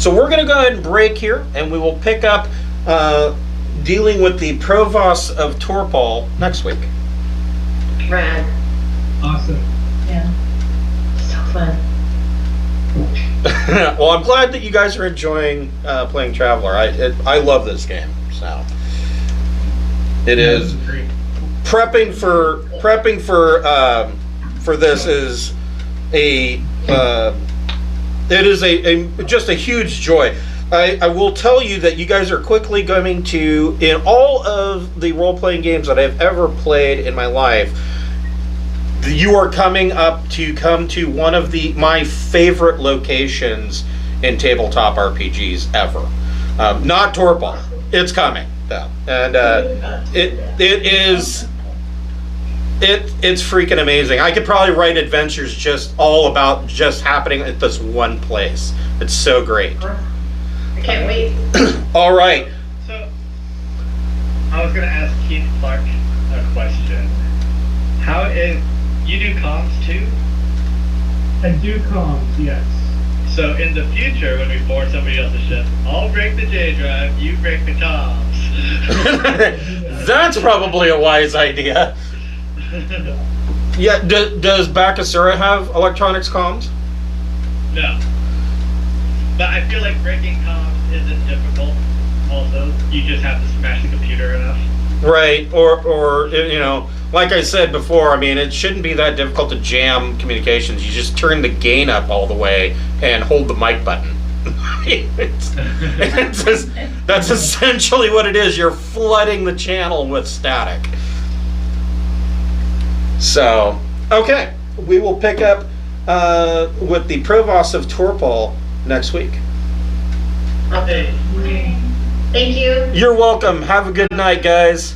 So we're going to go ahead and break here, and we will pick up dealing with the Provost of Torpol next week. Rad. Awesome. Yeah. So fun. Well, I'm glad that you guys are enjoying playing Traveler. I love this game. So it is prepping for this is a it is just a huge joy. I will tell you that you guys are quickly going to, in all of the role-playing games that I've ever played in my life, you are coming to one of my favorite locations in tabletop RPGs ever. Not Torpol. It's coming though, and it's freaking amazing. I could probably write adventures just all about just happening at this one place. It's so great. I can't wait. All right. So, I was gonna ask Keith Clarke a question. You do comms too? I do comms, yes. So in the future, when we board somebody else's ship, I'll break the J drive, you break the comms. That's probably a wise idea. Yeah, does Bakasura have electronics comms? No. But I feel like breaking comms isn't difficult. Also, you just have to smash the computer enough. Right, or like I said before, I mean, it shouldn't be that difficult to jam communications. You just turn the gain up all the way and hold the mic button. That's essentially what it is. You're flooding the channel with static. So, okay, we will pick up with the Provost of Torpol next week. Okay. Thank you. You're welcome. Have a good night, guys.